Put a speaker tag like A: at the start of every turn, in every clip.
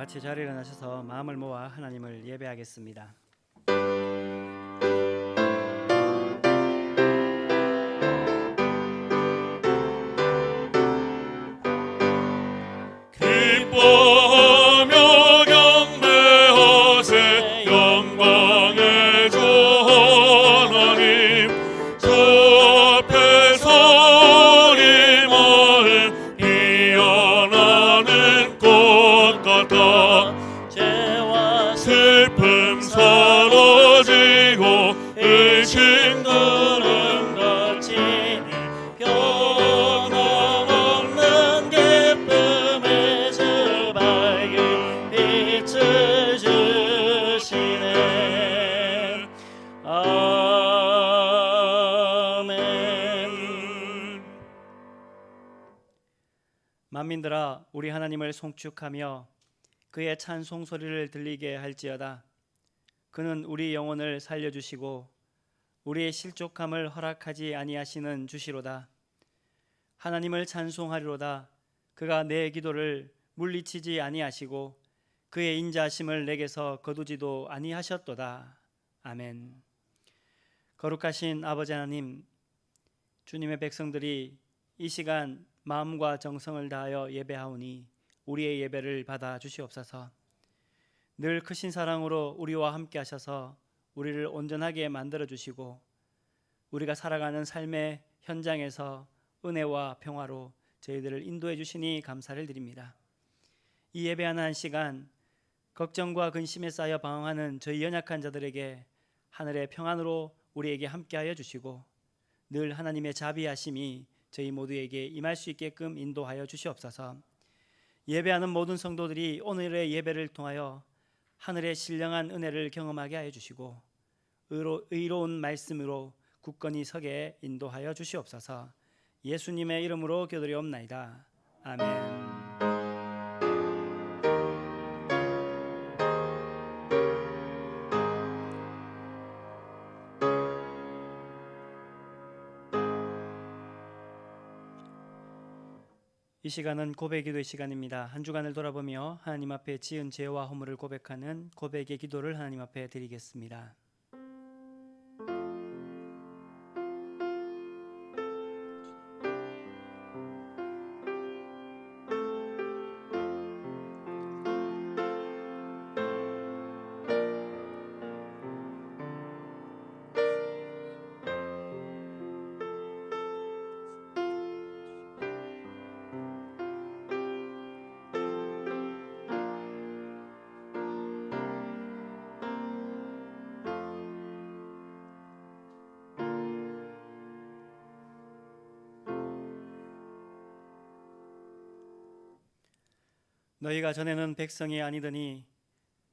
A: 같이 자리에 일어나셔서 마음을 모아 하나님을 예배하겠습니다.
B: 기뻐하며 경배하세 영광의 주 하나님 주 앞에서 우리 마음 피어나는 꽃 같아 죄와 슬픔 사라지고 의심 구름 거치니 변함없는 기쁨의 주 밝은 빛을 주시네. 아멘.
A: 만민들아, 우리 하나님을 송축하며 그의 찬송 소리를 들리게 할지어다. 그는 우리 영혼을 살려주시고 우리의 실족함을 허락하지 아니하시는 주시로다. 하나님을 찬송하리로다. 그가 내 기도를 물리치지 아니하시고 그의 인자하심을 내게서 거두지도 아니하셨도다. 아멘. 거룩하신 아버지 하나님, 주님의 백성들이 이 시간 마음과 정성을 다하여 예배하오니 우리의 예배를 받아 주시옵소서. 늘 크신 사랑으로 우리와 함께 하셔서 우리를 온전하게 만들어 주시고 우리가 살아가는 삶의 현장에서 은혜와 평화로 저희들을 인도해 주시니 감사를 드립니다. 이 예배하는 한 시간 걱정과 근심에 쌓여 방황하는 저희 연약한 자들에게 하늘의 평안으로 우리에게 함께하여 주시고 늘 하나님의 자비하심이 저희 모두에게 임할 수 있게끔 인도하여 주시옵소서. 예배하는 모든 성도들이 오늘의 예배를 통하여 하늘의 신령한 은혜를 경험하게 하여 주시고 의로운 말씀으로 굳건히 서게 인도하여 주시옵소서. 예수님의 이름으로 기도드리옵나이다. 아멘. 이 시간은 고백 기도의 시간입니다. 한 주간을 돌아보며 하나님 앞에 지은 죄와 허물을 고백하는 고백의 기도를 하나님 앞에 드리겠습니다. 너희가 전에는 백성이 아니더니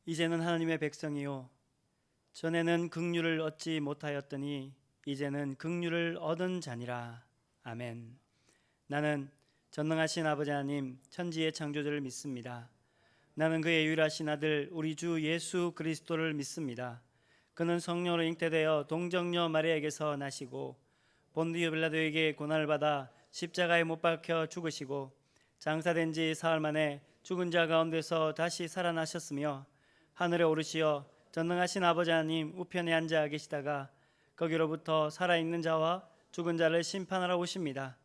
A: 이제는 하나님의 백성이요 전에는 긍휼을 얻지 못하였더니 이제는 긍휼을 얻은 자니라. 아멘. 나는 전능하신 아버지 하나님 천지의 창조주를 믿습니다. 나는 그의 유일하신 아들 우리 주 예수 그리스도를 믿습니다. 그는 성령으로 잉태되어 동정녀 마리아에게서 나시고 본디오 빌라도에게 고난을 받아 십자가에 못 박혀 죽으시고 장사된 지 사흘 만에 죽은 자 가운데서 다시 살아나셨으며 하늘에 오르시어 전능하신 아버지 하나님 우편에 앉아 계시다가 거기로부터 살아있는 자와 죽은 자를 심판하러 오십니다.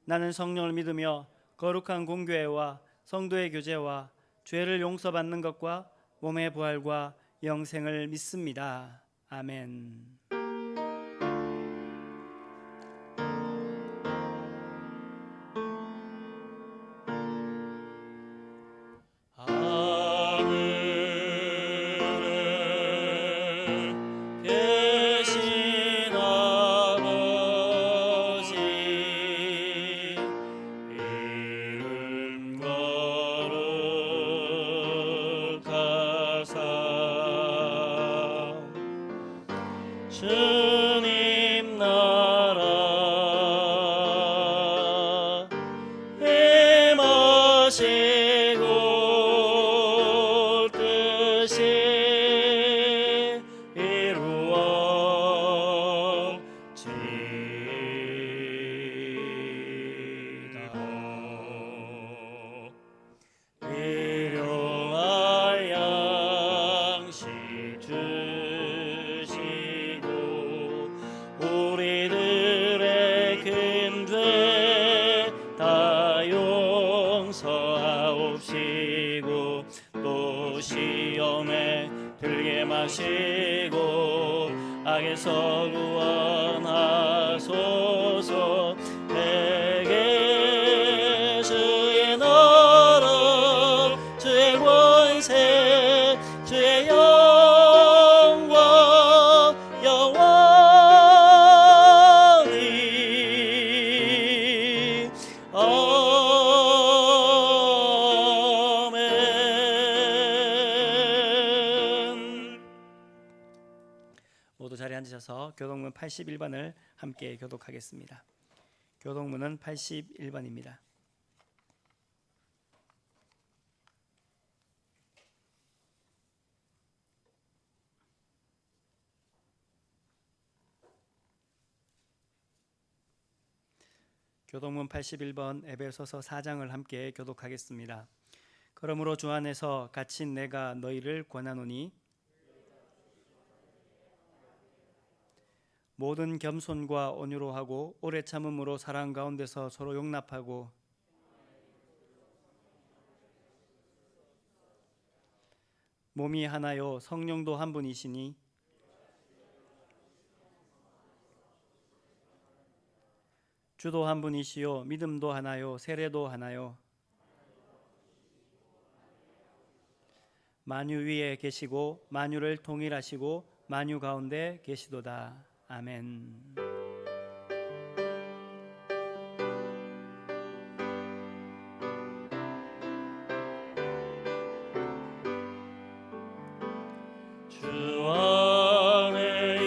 A: 나는 성령을 믿으며 거룩한 공교회와 성도의 교제와 죄를 용서받는 것과 몸의 부활과 영생을 믿습니다. 아멘.
B: 주
A: 하시고 악에서 구원하소서. 내게 주의 나라 주의 권세 주의 영광 영원히 아멘. 모두 자리에 앉으셔서 교동문 81번을 함께 교독하겠습니다. 교동문은 81번입니다. 교동문 81번 에베소서 4장을 함께 교독하겠습니다. 그러므로 주 안에서 갇힌 내가 너희를 권하노니 모든 겸손과 온유로 하고 오래 참음으로 사랑 가운데서 서로 용납하고 몸이 하나요 성령도 한 분이시니 주도 한 분이시요 믿음도 하나요 세례도 하나요 만유 위에 계시고 만유를 통일하시고 만유 가운데 계시도다. 아멘.
B: 주 안에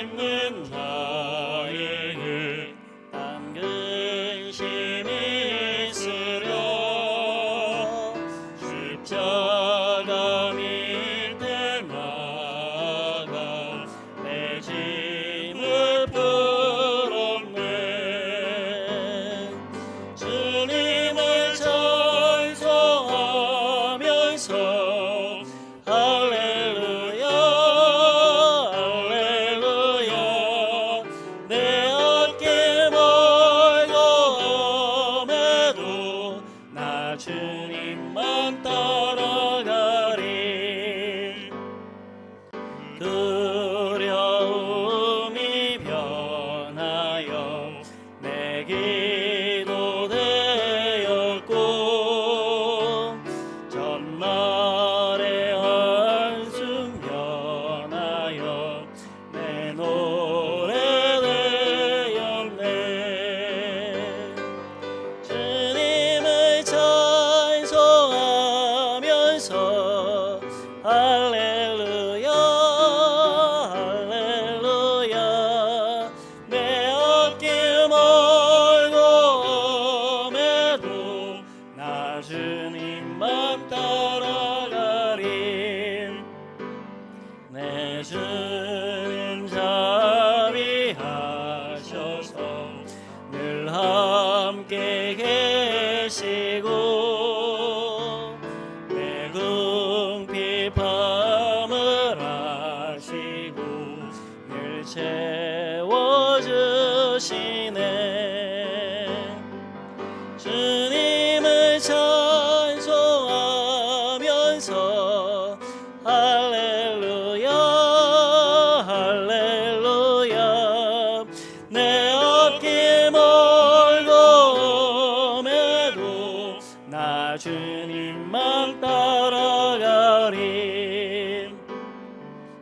B: 있는 나에게
A: 땀
B: 근심이 있으려 십자가 밑에 나가 내 짐을 풀었네. 주님을 찬송하면서 할렐루야 할렐루야. 내 어깨 멀고 험해도 나 주님만 따라가리. 두려움이 변하여 내 기도 되었고 전날의 한숨 변하여 내 노래 되었네. 주님을 찬송하면서 할렐루야 할렐루야. 내 어깨 멀고 험해도 나 주님만 따라가리. 내 주님 자비하셔서 늘 함께 계시고 내 궁핍함을 아시고 늘 채워주시네. 주님을 찬송하면서 할렐루야 할렐루야. 내 어깨 멀고 험해도 나 주님만 따라가리.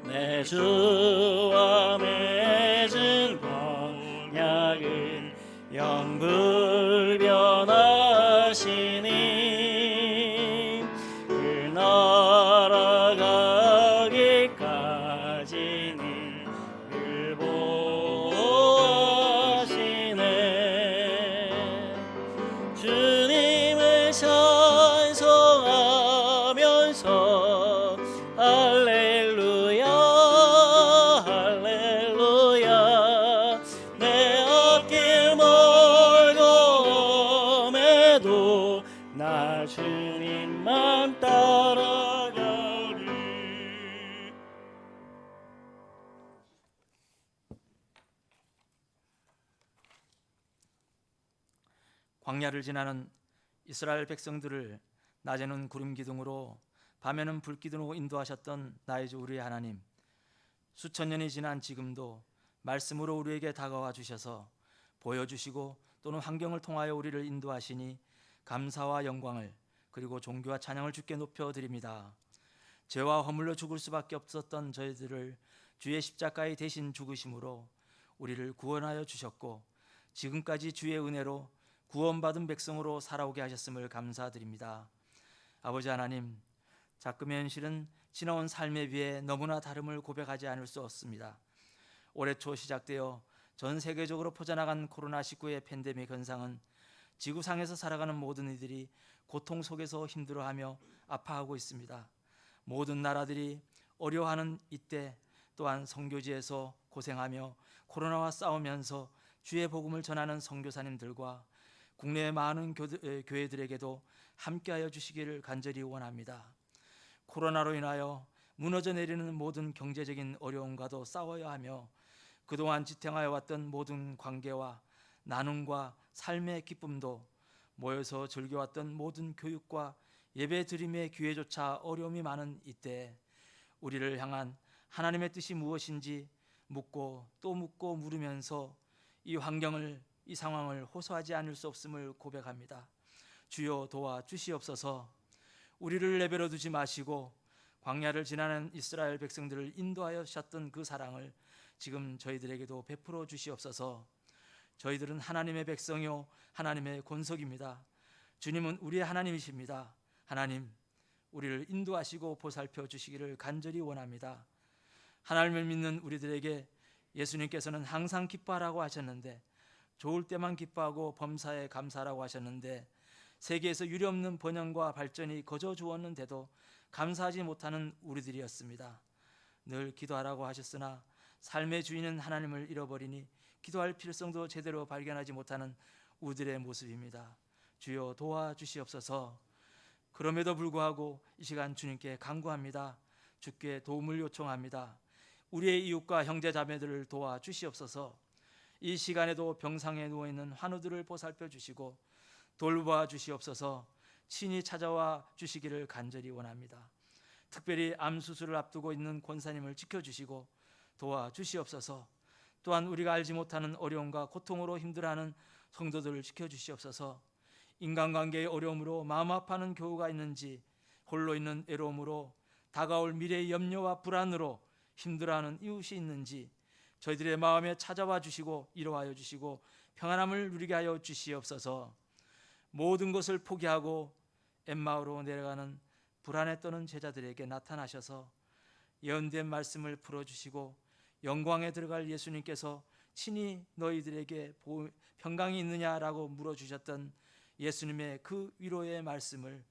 B: 내 주와 맺은 언약은 영불변하시니 그 나라 가기까지는 늘 보호하시네. 주님을 찬송하면서 할렐루야 할렐루야. 내 어깨 멀고 험해도 나 주님만 따라가리.
C: 광야를 지나는 이스라엘 백성들을 낮에는 구름 기둥으로 밤에는 불기둥으로 인도하셨던 나의 주 우리의 하나님, 수천 년이 지난 지금도 말씀으로 우리에게 다가와 주셔서 보여주시고 또는 환경을 통하여 우리를 인도하시니 감사와 영광을 그리고 존귀와 찬양을 주께 높여드립니다. 죄와 허물로 죽을 수밖에 없었던 저희들을 주의 십자가에 대신 죽으심으로 우리를 구원하여 주셨고 지금까지 주의 은혜로 구원받은 백성으로 살아오게 하셨음을 감사드립니다. 아버지 하나님, 자금의 현실은 지나온 삶에 비해 너무나 다름을 고백하지 않을 수 없습니다. 올해 초 시작되어 전 세계적으로 퍼져나간 코로나19의 팬데믹 현상은 지구상에서 살아가는 모든 이들이 고통 속에서 힘들어하며 아파하고 있습니다. 모든 나라들이 어려워하는 이때 또한 선교지에서 고생하며 코로나와 싸우면서 주의 복음을 전하는 선교사님들과 국내의 많은 교회들에게도 함께하여 주시기를 간절히 원합니다. 코로나로 인하여 무너져 내리는 모든 경제적인 어려움과도 싸워야 하며 그동안 지탱하여 왔던 모든 관계와 나눔과 삶의 기쁨도 모여서 즐겨왔던 모든 교육과 예배 드림의 기회조차 어려움이 많은 이때 우리를 향한 하나님의 뜻이 무엇인지 묻고 또 묻고 물으면서 이 환경을, 이 상황을 호소하지 않을 수 없음을 고백합니다. 주여 도와주시옵소서. 우리를 내버려 두지 마시고 광야를 지나는 이스라엘 백성들을 인도하여 주셨던 그 사랑을 지금 저희들에게도 베풀어 주시옵소서. 저희들은 하나님의 백성이요 하나님의 권속입니다. 주님은 우리의 하나님이십니다. 하나님, 우리를 인도하시고 보살펴 주시기를 간절히 원합니다. 하나님을 믿는 우리들에게 예수님께서는 항상 기뻐하라고 하셨는데, 좋을 때만 기뻐하고 범사에 감사하라고 하셨는데, 세계에서 유례없는 번영과 발전이 거저 주었는데도 감사하지 못하는 우리들이었습니다. 늘 기도하라고 하셨으나 삶의 주인은 하나님을 잃어버리니 기도할 필요성도 제대로 발견하지 못하는 우리들의 모습입니다. 주여 도와주시옵소서. 그럼에도 불구하고 이 시간 주님께 간구합니다. 주께 도움을 요청합니다. 우리의 이웃과 형제 자매들을 도와주시옵소서. 이 시간에도 병상에 누워있는 환우들을 보살펴 주시고 돌봐 주시옵소서. 친히 찾아와 주시기를 간절히 원합니다. 특별히 암 수술을 앞두고 있는 권사님을 지켜주시고 도와주시옵소서. 또한 우리가 알지 못하는 어려움과 고통으로 힘들어하는 성도들을 지켜주시옵소서. 인간관계의 어려움으로 마음 아파하는 교우가 있는지, 홀로 있는 외로움으로 다가올 미래의 염려와 불안으로 힘들어하는 이웃이 있는지 저희들의 마음에 찾아와 주시고 위로하여 주시고 평안함을 누리게 하여 주시옵소서. 모든 것을 포기하고 엠마오로 내려가는 불안에 떠는 제자들에게 나타나셔서 예언된 말씀을 풀어주시고 영광에 들어갈 예수님께서 친히 너희들에게 평강이 있느냐라고 물어주셨던 예수님의 그 위로의 말씀을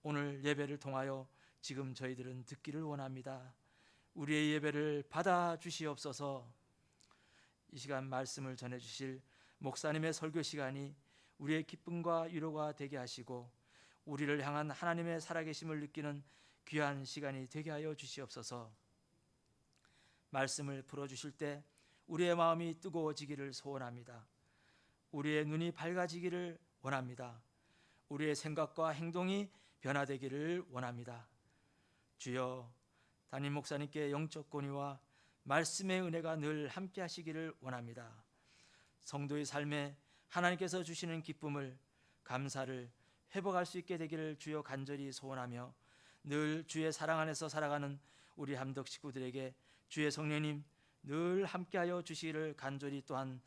C: 오늘 예배를 통하여 지금 저희들은 듣기를 원합니다. 우리의 예배를 받아 주시옵소서. 이 시간 말씀을 전해주실 목사님의 설교 시간이 우리의 기쁨과 위로가 되게 하시고 우리를 향한 하나님의 살아계심을 느끼는 귀한 시간이 되게 하여 주시옵소서. 말씀을 풀어주실 때 우리의 마음이 뜨거워지기를 소원합니다. 우리의 눈이 밝아지기를 원합니다. 우리의 생각과 행동이 변화되기를 원합니다. 주여, 담임 목사님께 영적 권위와 말씀의 은혜가 늘 함께 하시기를 원합니다. 성도의 삶에 하나님께서 주시는 기쁨을, 감사를 회복할 수 있게 되기를 주여 간절히 소원하며 늘 주의 사랑 안에서 살아가는 우리 함덕 식구들에게 주의 성령님 늘 함께하여 주시기를 간절히 또한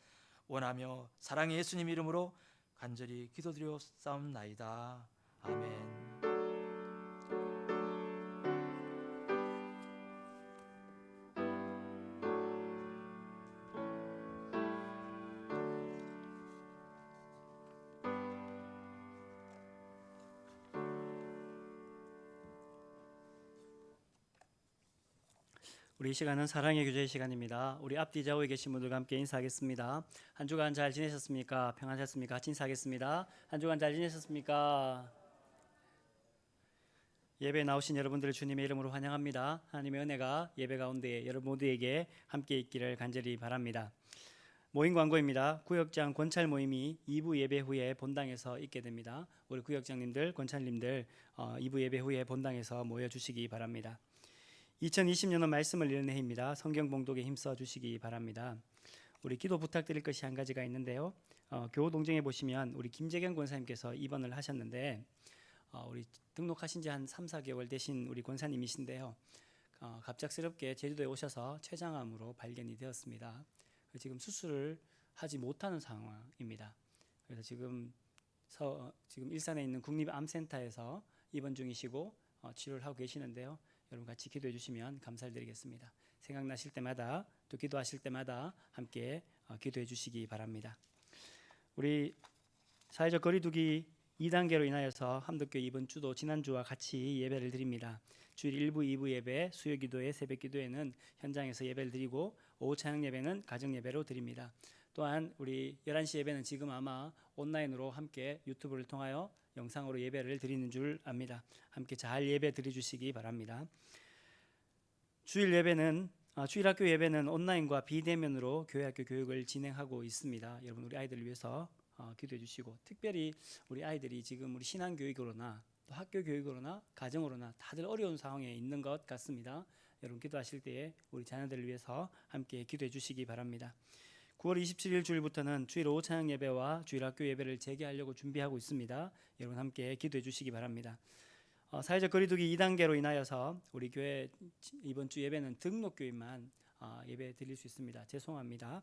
C: 원하며 사랑의 예수님 이름으로 간절히 기도드리옵사옵나이다. 아멘.
A: 우리 이 시간은 사랑의 교제 시간입니다. 우리 앞뒤 좌우에 계신 분들과 함께 인사하겠습니다. 한 주간 잘 지내셨습니까? 평안하셨습니까? 같이 인사하겠습니다. 한 주간 잘 지내셨습니까? 예배에 나오신 여러분들을 주님의 이름으로 환영합니다. 하나님의 은혜가 예배 가운데 여러분 모두에게 함께 있기를 간절히 바랍니다. 모임 광고입니다. 구역장 권찰 모임이 2부 예배 후에 본당에서 있게 됩니다. 우리 구역장님들, 권찰님들 2부 예배 후에 본당에서 모여주시기 바랍니다. 2020년은 말씀을 읽는 해입니다. 성경 봉독에 힘써 주시기 바랍니다. 우리 기도 부탁드릴 것이 한 가지가 있는데요. 교우 동정에 보시면 우리 김재경 권사님께서 입원을 하셨는데 우리 등록하신 지 한 3, 4개월 되신 우리 권사님이신데요. 갑작스럽게 제주도에 오셔서 췌장암으로 발견이 되었습니다. 지금 수술을 하지 못하는 상황입니다. 그래서 지금 일산에 있는 국립암센터에서 입원 중이시고 치료를 하고 계시는데요. 여러분 같이 기도해 주시면 감사드리겠습니다. 생각나실 때마다 또 기도하실 때마다 함께 기도해 주시기 바랍니다. 우리 사회적 거리두기 2단계로 인하여서 함덕교회 이번 주도 지난주와 같이 예배를 드립니다. 주일 1부, 2부 예배, 수요기도회, 새벽기도회는 현장에서 예배를 드리고 오후 찬양 예배는 가정 예배로 드립니다. 또한 우리 11시 예배는 지금 아마 온라인으로 함께 유튜브를 통하여 영상으로 예배를 드리는 줄 압니다. 함께 잘 예배 드려주시기 바랍니다. 주일학교 예배는 온라인과 비대면으로 교회학교 교육을 진행하고 있습니다. 여러분 우리 아이들을 위해서 기도해 주시고, 특별히 우리 아이들이 지금 우리 신앙교육으로나 또 학교 교육으로나 가정으로나 다들 어려운 상황에 있는 것 같습니다. 여러분 기도하실 때에 우리 자녀들을 위해서 함께 기도해 주시기 바랍니다. 9월 27일 주일부터는 주일 오후 찬양 예배와 주일 학교 예배를 재개하려고 준비하고 있습니다. 여러분 함께 기도해 주시기 바랍니다. 사회적 거리두기 2단계로 인하여서 우리 교회 이번 주 예배는 등록교인만 예배 드릴 수 있습니다. 죄송합니다.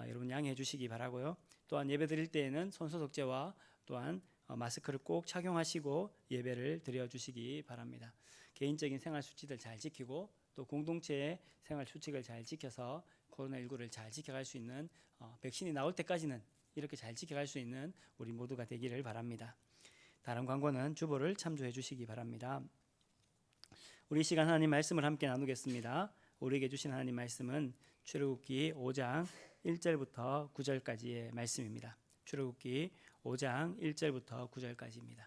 A: 여러분 양해해 주시기 바라고요. 또한 예배 드릴 때에는 손소독제와 또한 마스크를 꼭 착용하시고 예배를 드려 주시기 바랍니다. 개인적인 생활 수칙들 잘 지키고 또 공동체의 생활 수칙을 잘 지켜서 코로나19를 잘 지켜갈 수 있는 백신이 나올 때까지는 이렇게 잘 지켜갈 수 있는 우리 모두가 되기를 바랍니다. 다른 광고는 주보를 참조해 주시기 바랍니다. 우리 이 시간 하나님 말씀을 함께 나누겠습니다. 우리에게 주신 하나님 말씀은 출애굽기 5장 1절부터 9절까지의 말씀입니다. 출애굽기 5장 1절부터 9절까지입니다.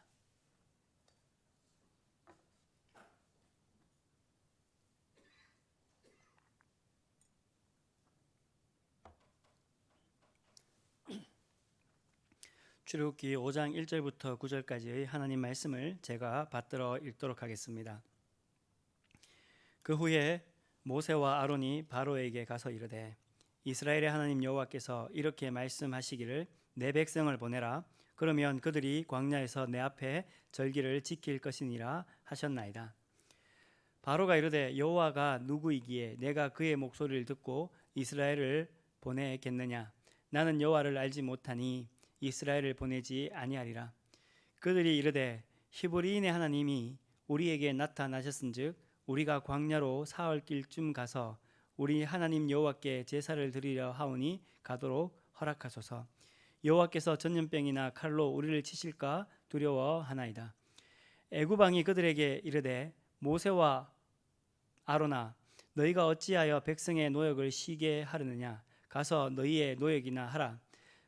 A: 출애굽기 5장 1절부터 9절까지의 하나님 말씀을 제가 받들어 읽도록 하겠습니다. 그 후에 모세와 아론이 바로에게 가서 이르되 이스라엘의 하나님 여호와께서 이렇게 말씀하시기를 내 백성을 보내라. 그러면 그들이 광야에서 내 앞에 절기를 지킬 것이니라 하셨나이다. 바로가 이르되 여호와가 누구이기에 내가 그의 목소리를 듣고 이스라엘을 보내겠느냐. 나는 여호와를 알지 못하니 이스라엘을 보내지 아니하리라. 그들이 이르되 히브리인의 하나님이 우리에게 나타나셨은즉 우리가 광야로 사흘 길쯤 가서 우리 하나님 여호와께 제사를 드리려 하오니 가도록 허락하소서. 여호와께서 전염병이나 칼로 우리를 치실까 두려워하나이다. 애굽 왕이 그들에게 이르되 모세와 아론아 너희가 어찌하여 백성의 노역을 쉬게 하려느냐. 가서 너희의 노역이나 하라.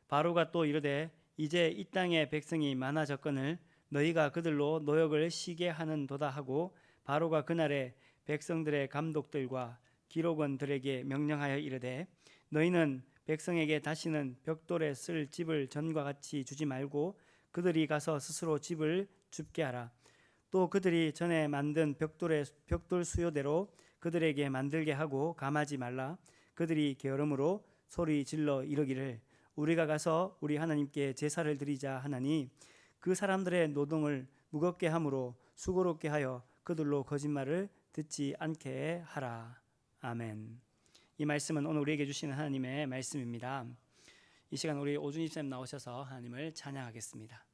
A: 바로가 또 이르되 이제 이 땅에 백성이 많아졌거늘 너희가 그들로 노역을 쉬게 하는도다 하고 바로가 그날에 백성들의 감독들과 기록원들에게 명령하여 이르되 너희는 백성에게 다시는 벽돌에 쓸 집을 전과 같이 주지 말고 그들이 가서 스스로 집을 줍게 하라. 또 그들이 전에 만든 벽돌 수요대로 그들에게 만들게 하고 감하지 말라. 그들이 게으름으로 소리 질러 이르기를 우리가 가서 우리 하나님께 제사를 드리자 하나니 그 사람들의 노동을 무겁게 함으로 수고롭게 하여 그들로 거짓말을 듣지 않게 하라. 아멘. 이 말씀은 오늘 우리에게 주시는 하나님의 말씀입니다. 이 시간 우리 오준희 쌤 나오셔서 하나님을 찬양하겠습니다.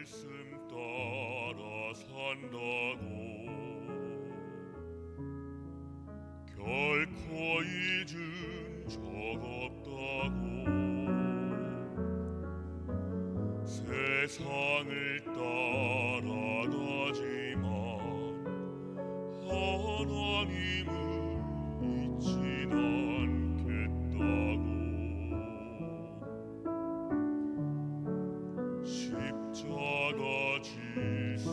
D: 말씀 따라 산다고 결코 잊은 적 없다고 세상을 따라가지만 하나님을 잊진 않겠다고 십자가 질 수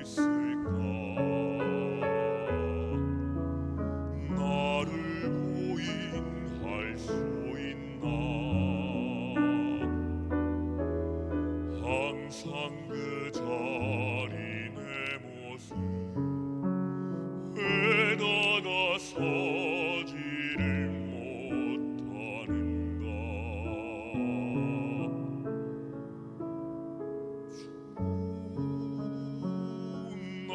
D: 있을까 나를 부인할 수 있나 항상 그 자리 내 모습 에다가 서지를 못하는가 날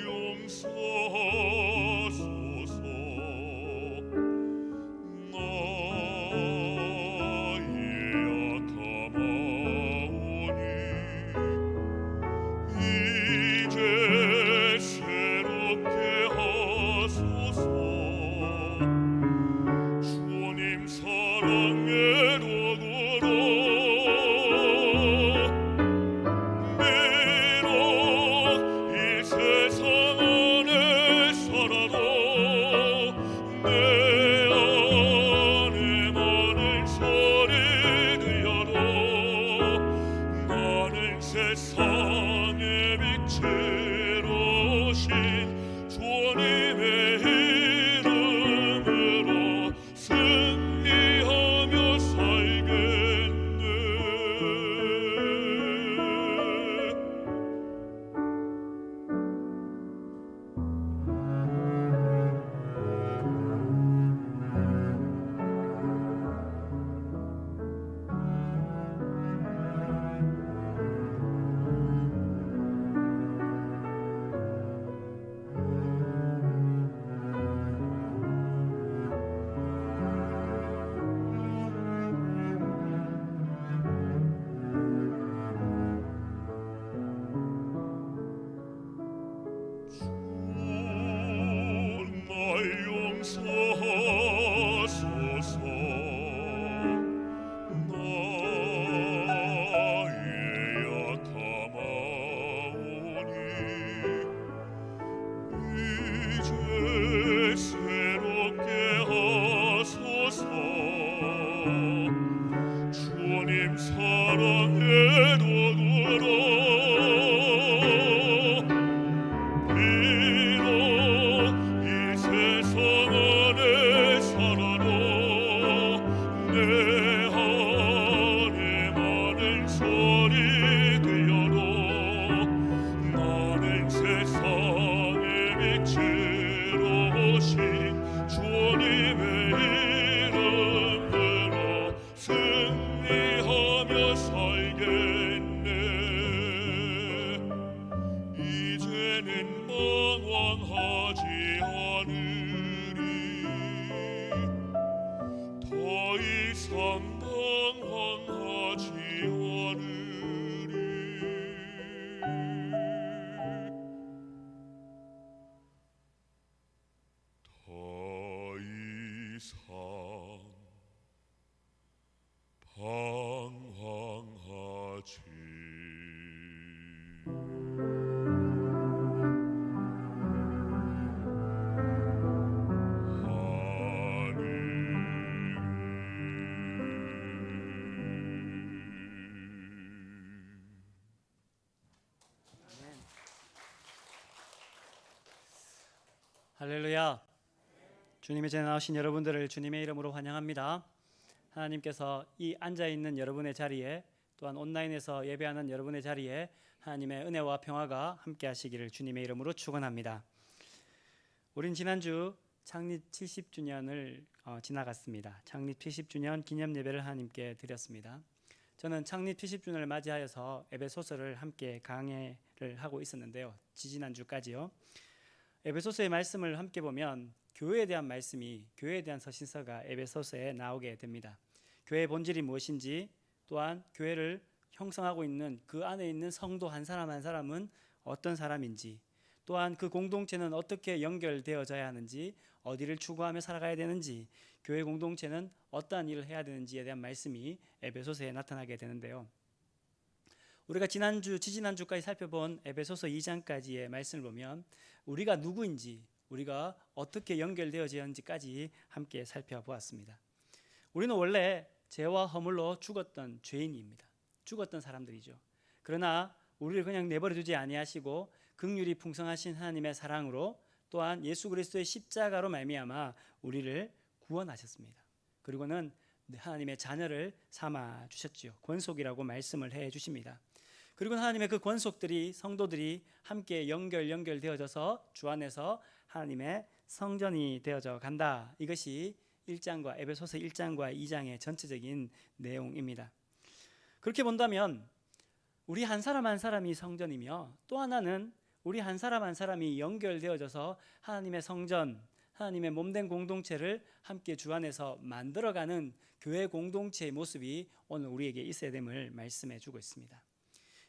D: 용서하소서 나의 약함 마오니 이제 새롭게 하소서 주님 사랑의 도구로 비록 이 세상 안에 살아도 내 안에 많은 소리 들려도 나는 세상의 빛으로 오신 주님의 이름으로 승리하며 살겠네 날 용서하소서 나의 약함 마오니 이제 새롭게 하소서 주님 사랑의 도구로 비록 이 세상 안에 살아도 내 안에 많은 소리 들려도 나는 세상의 빛으로 오신 주님의 이름으로 승리하며 살겠네 이제는 방황하지 않으리 더 이상 방황하지 않으리 더 이상 방황하지
A: 할렐루야. 주님의 전에 나오신 여러분들을 주님의 이름으로 환영합니다. 하나님께서 이 앉아있는 여러분의 자리에 또한 온라인에서 예배하는 여러분의 자리에 하나님의 은혜와 평화가 함께 하시기를 주님의 이름으로 축원합니다. 우린 지난주 창립 70주년을 지나갔습니다. 창립 70주년 기념 예배를 하나님께 드렸습니다. 저는 창립 70주년을 맞이하여서 에베소서를 함께 강해를 하고 있었는데요. 지지난주까지요. 에베소서의 말씀을 함께 보면 교회에 대한 말씀이, 교회에 대한 서신서가 에베소서에 나오게 됩니다. 교회의 본질이 무엇인지, 또한 교회를 형성하고 있는 그 안에 있는 성도 한 사람 한 사람은 어떤 사람인지, 또한 그 공동체는 어떻게 연결되어져야 하는지, 어디를 추구하며 살아가야 되는지, 교회 공동체는 어떠한 일을 해야 되는지에 대한 말씀이 에베소서에 나타나게 되는데요. 우리가 지지난주까지 살펴본 에베소서 2장까지의 말씀을 보면 우리가 누구인지, 우리가 어떻게 연결되어져야 하는지까지 함께 살펴보았습니다. 우리는 원래 죄와 허물로 죽었던 죄인입니다. 죽었던 사람들이죠. 그러나 우리를 그냥 내버려 두지 아니하시고 긍휼이 풍성하신 하나님의 사랑으로, 또한 예수 그리스도의 십자가로 말미암아 우리를 구원하셨습니다. 그리고는 하나님의 자녀를 삼아 주셨지요. 권속이라고 말씀을 해 주십니다. 그리고 하나님의 그 권속들이, 성도들이 함께 연결되어져서 주 안에서 하나님의 성전이 되어져 간다. 이것이 에베소서 1장과 2장의 전체적인 내용입니다. 그렇게 본다면 우리 한 사람 한 사람이 성전이며, 또 하나는 우리 한 사람 한 사람이 연결되어져서 하나님의 성전, 하나님의 몸된 공동체를 함께 주 안에서 만들어가는 교회 공동체의 모습이 오늘 우리에게 있어야 됨을 말씀해 주고 있습니다.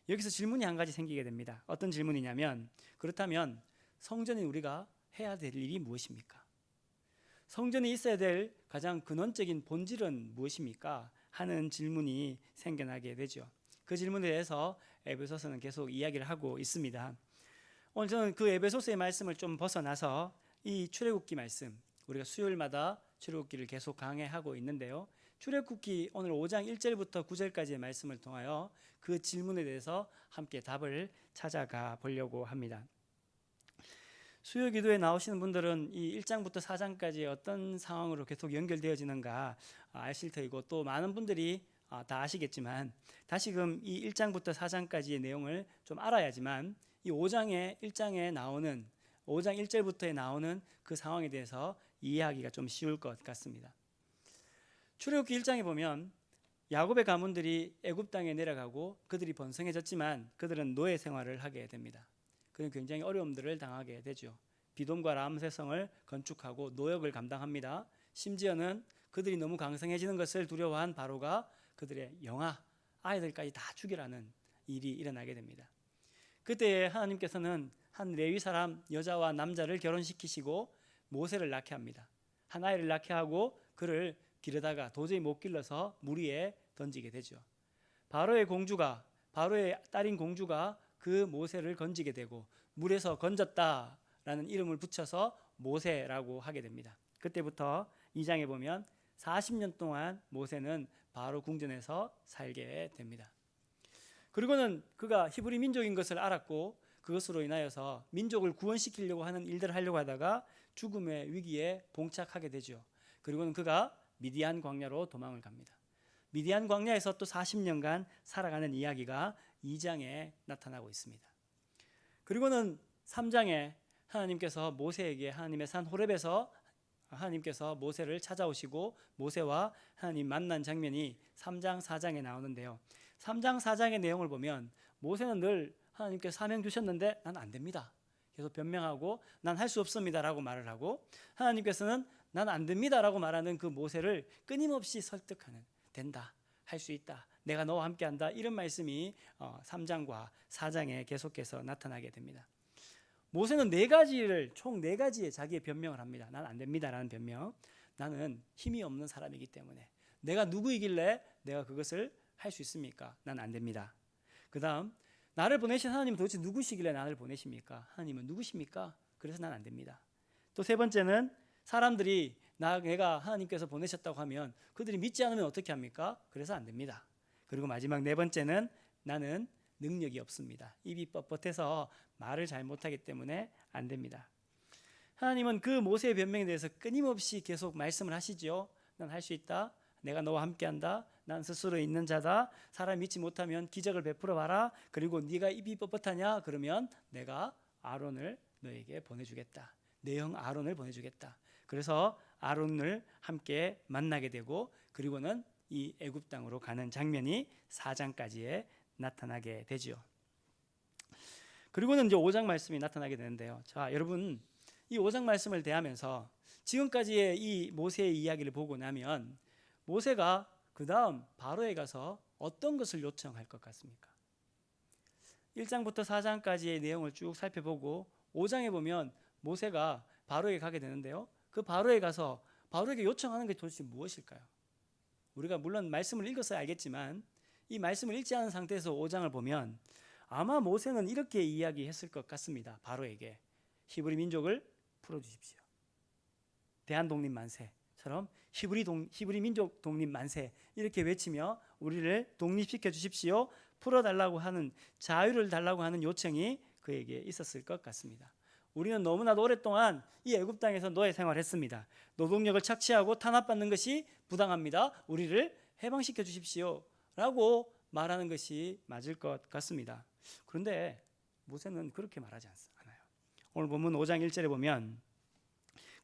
A: 여기서 질문이 한 가지 생기게 됩니다. 어떤 질문이냐면, 그렇다면 성전인 우리가 해야 될 일이 무엇입니까? 성전이 있어야 될 가장 근원적인 본질은 무엇입니까? 하는 질문이 생겨나게 되죠. 그 질문에 대해서 에베소서는 계속 이야기를 하고 있습니다. 오늘 저는 그 에베소서의 말씀을 좀 벗어나서 이 출애굽기 말씀, 우리가 수요일마다 출애굽기를 계속 강해하고 있는데요. 출애굽기 오늘 5장 1절부터 9절까지의 말씀을 통하여 그 질문에 대해서 함께 답을 찾아가 보려고 합니다. 수요 기도에 나오시는 분들은 이 1장부터 4장까지 어떤 상황으로 계속 연결되어지는가 아실 터이고, 또 많은 분들이 다 아시겠지만 다시금 이 1장부터 4장까지의 내용을 좀 알아야지만 이 5장 1절부터에 나오는 그 상황에 대해서 이해하기가 좀 쉬울 것 같습니다. 출애굽기 1장에 보면 야곱의 가문들이 애굽 땅에 내려가고 그들이 번성해졌지만 그들은 노예 생활을 하게 됩니다. 그는 굉장히 어려움들을 당하게 되죠. 비돔과 람세성을 건축하고 노역을 감당합니다. 심지어는 그들이 너무 강성해지는 것을 두려워한 바로가 그들의 영아, 아이들까지 다 죽이라는 일이 일어나게 됩니다. 그때 하나님께서는 한 레위 사람 여자와 남자를 결혼시키시고 모세를 낳게 합니다. 한 아이를 낳게 하고 그를 기르다가 도저히 못 길러서 물 위에 던지게 되죠. 바로의 딸인 공주가 그 모세를 건지게 되고 물에서 건졌다라는 이름을 붙여서 모세라고 하게 됩니다. 그때부터 2장에 보면 40년 동안 모세는 바로 궁전에서 살게 됩니다. 그리고는 그가 히브리 민족인 것을 알았고 그것으로 인하여서 민족을 구원시키려고 하는 일들을 하려고 하다가 죽음의 위기에 봉착하게 되죠. 그리고는 그가 미디안 광야로 도망을 갑니다. 미디안 광야에서 또 40년간 살아가는 이야기가 2장에 나타나고 있습니다. 그리고는 3장에 하나님께서 모세에게 하나님의 산 호렙에서 하나님께서 모세를 찾아오시고 모세와 하나님 만난 장면이 3장 4장에 나오는데요. 3장 4장의 내용을 보면 모세는 늘 하나님께서 사명 주셨는데 난 안 됩니다. 계속 변명하고 난 할 수 없습니다라고 말을 하고, 하나님께서는 난 안 됩니다라고 말하는 그 모세를 끊임없이 설득하는, 된다, 할 수 있다, 내가 너와 함께한다, 이런 말씀이 3장과 4장에 계속해서 나타나게 됩니다. 모세는 총 4가지의 자기의 변명을 합니다. 난 안 됩니다라는 변명. 나는 힘이 없는 사람이기 때문에 내가 누구이길래 내가 그것을 할 수 있습니까? 난 안 됩니다. 그 다음, 나를 보내신 하나님은 도대체 누구시길래 나를 보내십니까? 하나님은 누구십니까? 그래서 난 안 됩니다. 또 3번째는 사람들이 내가 하나님께서 보내셨다고 하면 그들이 믿지 않으면 어떻게 합니까? 그래서 안 됩니다. 그리고 마지막 4번째는 나는 능력이 없습니다. 입이 뻣뻣해서 말을 잘 못하기 때문에 안 됩니다. 하나님은 그 모세의 변명에 대해서 끊임없이 계속 말씀을 하시죠. 난 할 수 있다, 내가 너와 함께한다, 난 스스로 있는 자다, 사람 믿지 못하면 기적을 베풀어 봐라, 그리고 네가 입이 뻣뻣하냐? 그러면 내가 아론을 너에게 보내주겠다, 내 형 아론을 보내주겠다. 그래서 아론을 함께 만나게 되고, 그리고는 이 애굽 땅으로 가는 장면이 4장까지에 나타나게 되죠. 그리고는 이제 5장 말씀이 나타나게 되는데요. 자, 여러분, 이 5장 말씀을 대하면서 지금까지의 이 모세의 이야기를 보고 나면 모세가 그 다음 바로에 가서 어떤 것을 요청할 것 같습니까? 1장부터 4장까지의 내용을 쭉 살펴보고 5장에 보면 모세가 바로에게 가게 되는데요, 그 바로에 가서 바로에게 요청하는 게 도대체 무엇일까요? 우리가 물론 말씀을 읽었어야 알겠지만 이 말씀을 읽지 않은 상태에서 5장을 보면 아마 모세는 이렇게 이야기했을 것 같습니다. 바로에게 히브리 민족을 풀어주십시오. 대한독립 만세처럼 히브리 민족 독립 만세 이렇게 외치며 우리를 독립시켜 주십시오, 풀어달라고 하는, 자유를 달라고 하는 요청이 그에게 있었을 것 같습니다. 우리는 너무나도 오랫동안 이 애굽 땅에서 노예 생활했습니다. 노동력을 착취하고 탄압받는 것이 부당합니다. 우리를 해방시켜 주십시오 라고 말하는 것이 맞을 것 같습니다. 그런데 모세는 그렇게 말하지 않아요. 오늘 본문 5장 1절에 보면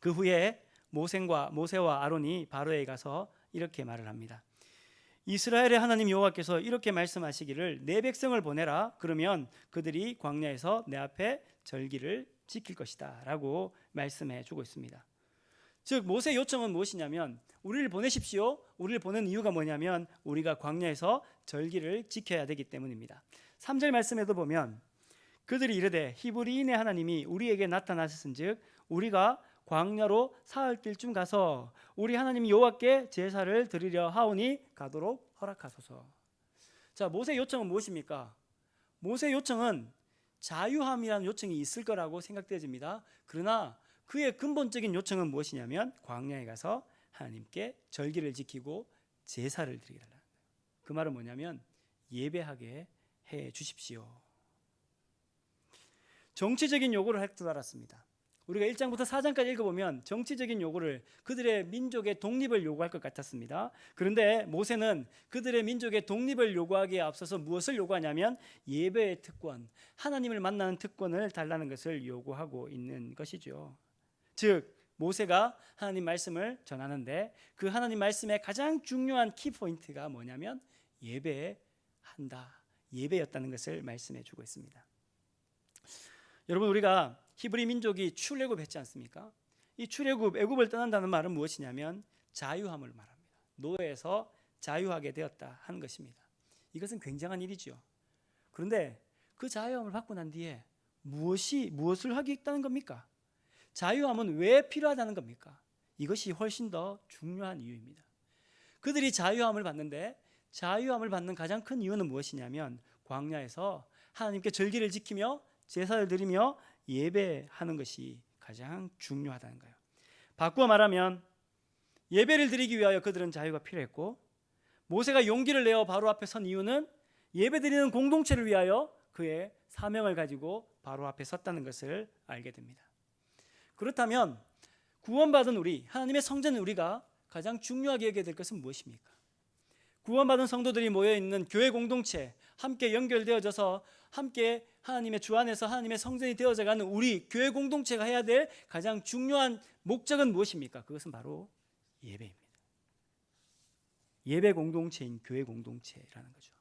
A: 그 후에 모세와 아론이 바로에 가서 이렇게 말을 합니다. 이스라엘의 하나님 여호와께서 이렇게 말씀하시기를 내 백성을 보내라. 그러면 그들이 광야에서 내 앞에 절기를 지킬 것이다 라고 말씀해 주고 있습니다. 즉 모세의 요청은 무엇이냐면 우리를 보내십시오. 우리를 보낸 이유가 뭐냐면 우리가 광야에서 절기를 지켜야 되기 때문입니다. 3절 말씀에도 보면 그들이 이르되 히브리인의 하나님이 우리에게 나타나셨은즉 우리가 광야로 사흘길쯤 가서 우리 하나님 여호와께 제사를 드리려 하오니 가도록 허락하소서. 자, 모세의 요청은 무엇입니까? 모세의 요청은 자유함이라는 요청이 있을 거라고 생각되어집니다. 그러나 그의 근본적인 요청은 무엇이냐면 광야에 가서 하나님께 절기를 지키고 제사를 드리게 달라는 거예요. 그 말은 뭐냐면 예배하게 해 주십시오. 정치적인 요구를 할 줄 알았습니다. 우리가 1장부터 4장까지 읽어보면 정치적인 요구를, 그들의 민족의 독립을 요구할 것 같았습니다. 그런데 모세는 그들의 민족의 독립을 요구하기에 앞서서 무엇을 요구하냐면 예배의 특권, 하나님을 만나는 특권을 달라는 것을 요구하고 있는 것이죠. 즉 모세가 하나님 말씀을 전하는데 그 하나님 말씀의 가장 중요한 키포인트가 뭐냐면 예배한다, 예배였다는 것을 말씀해 주고 있습니다. 여러분, 우리가 히브리 민족이 출애굽했지 않습니까? 이 출애굽, 애굽을 떠난다는 말은 무엇이냐면 자유함을 말합니다. 노예에서 자유하게 되었다 하는 것입니다. 이것은 굉장한 일이죠. 그런데 그 자유함을 받고 난 뒤에 무엇을 하겠다는 겁니까? 자유함은 왜 필요하다는 겁니까? 이것이 훨씬 더 중요한 이유입니다. 그들이 자유함을 받는데 자유함을 받는 가장 큰 이유는 무엇이냐면 광야에서 하나님께 절기를 지키며 제사를 드리며 예배하는 것이 가장 중요하다는 거예요. 바꾸어 말하면 예배를 드리기 위하여 그들은 자유가 필요했고, 모세가 용기를 내어 바로 앞에 선 이유는 예배드리는 공동체를 위하여 그의 사명을 가지고 바로 앞에 섰다는 것을 알게 됩니다. 그렇다면 구원받은 우리, 하나님의 성전인 우리가 가장 중요하게 여겨야 될 것은 무엇입니까? 구원받은 성도들이 모여있는 교회 공동체, 함께 연결되어져서 함께 하나님의 주 안에서 하나님의 성전이 되어져가는 우리 교회 공동체가 해야 될 가장 중요한 목적은 무엇입니까? 그것은 바로 예배입니다. 예배 공동체인 교회 공동체라는 거죠.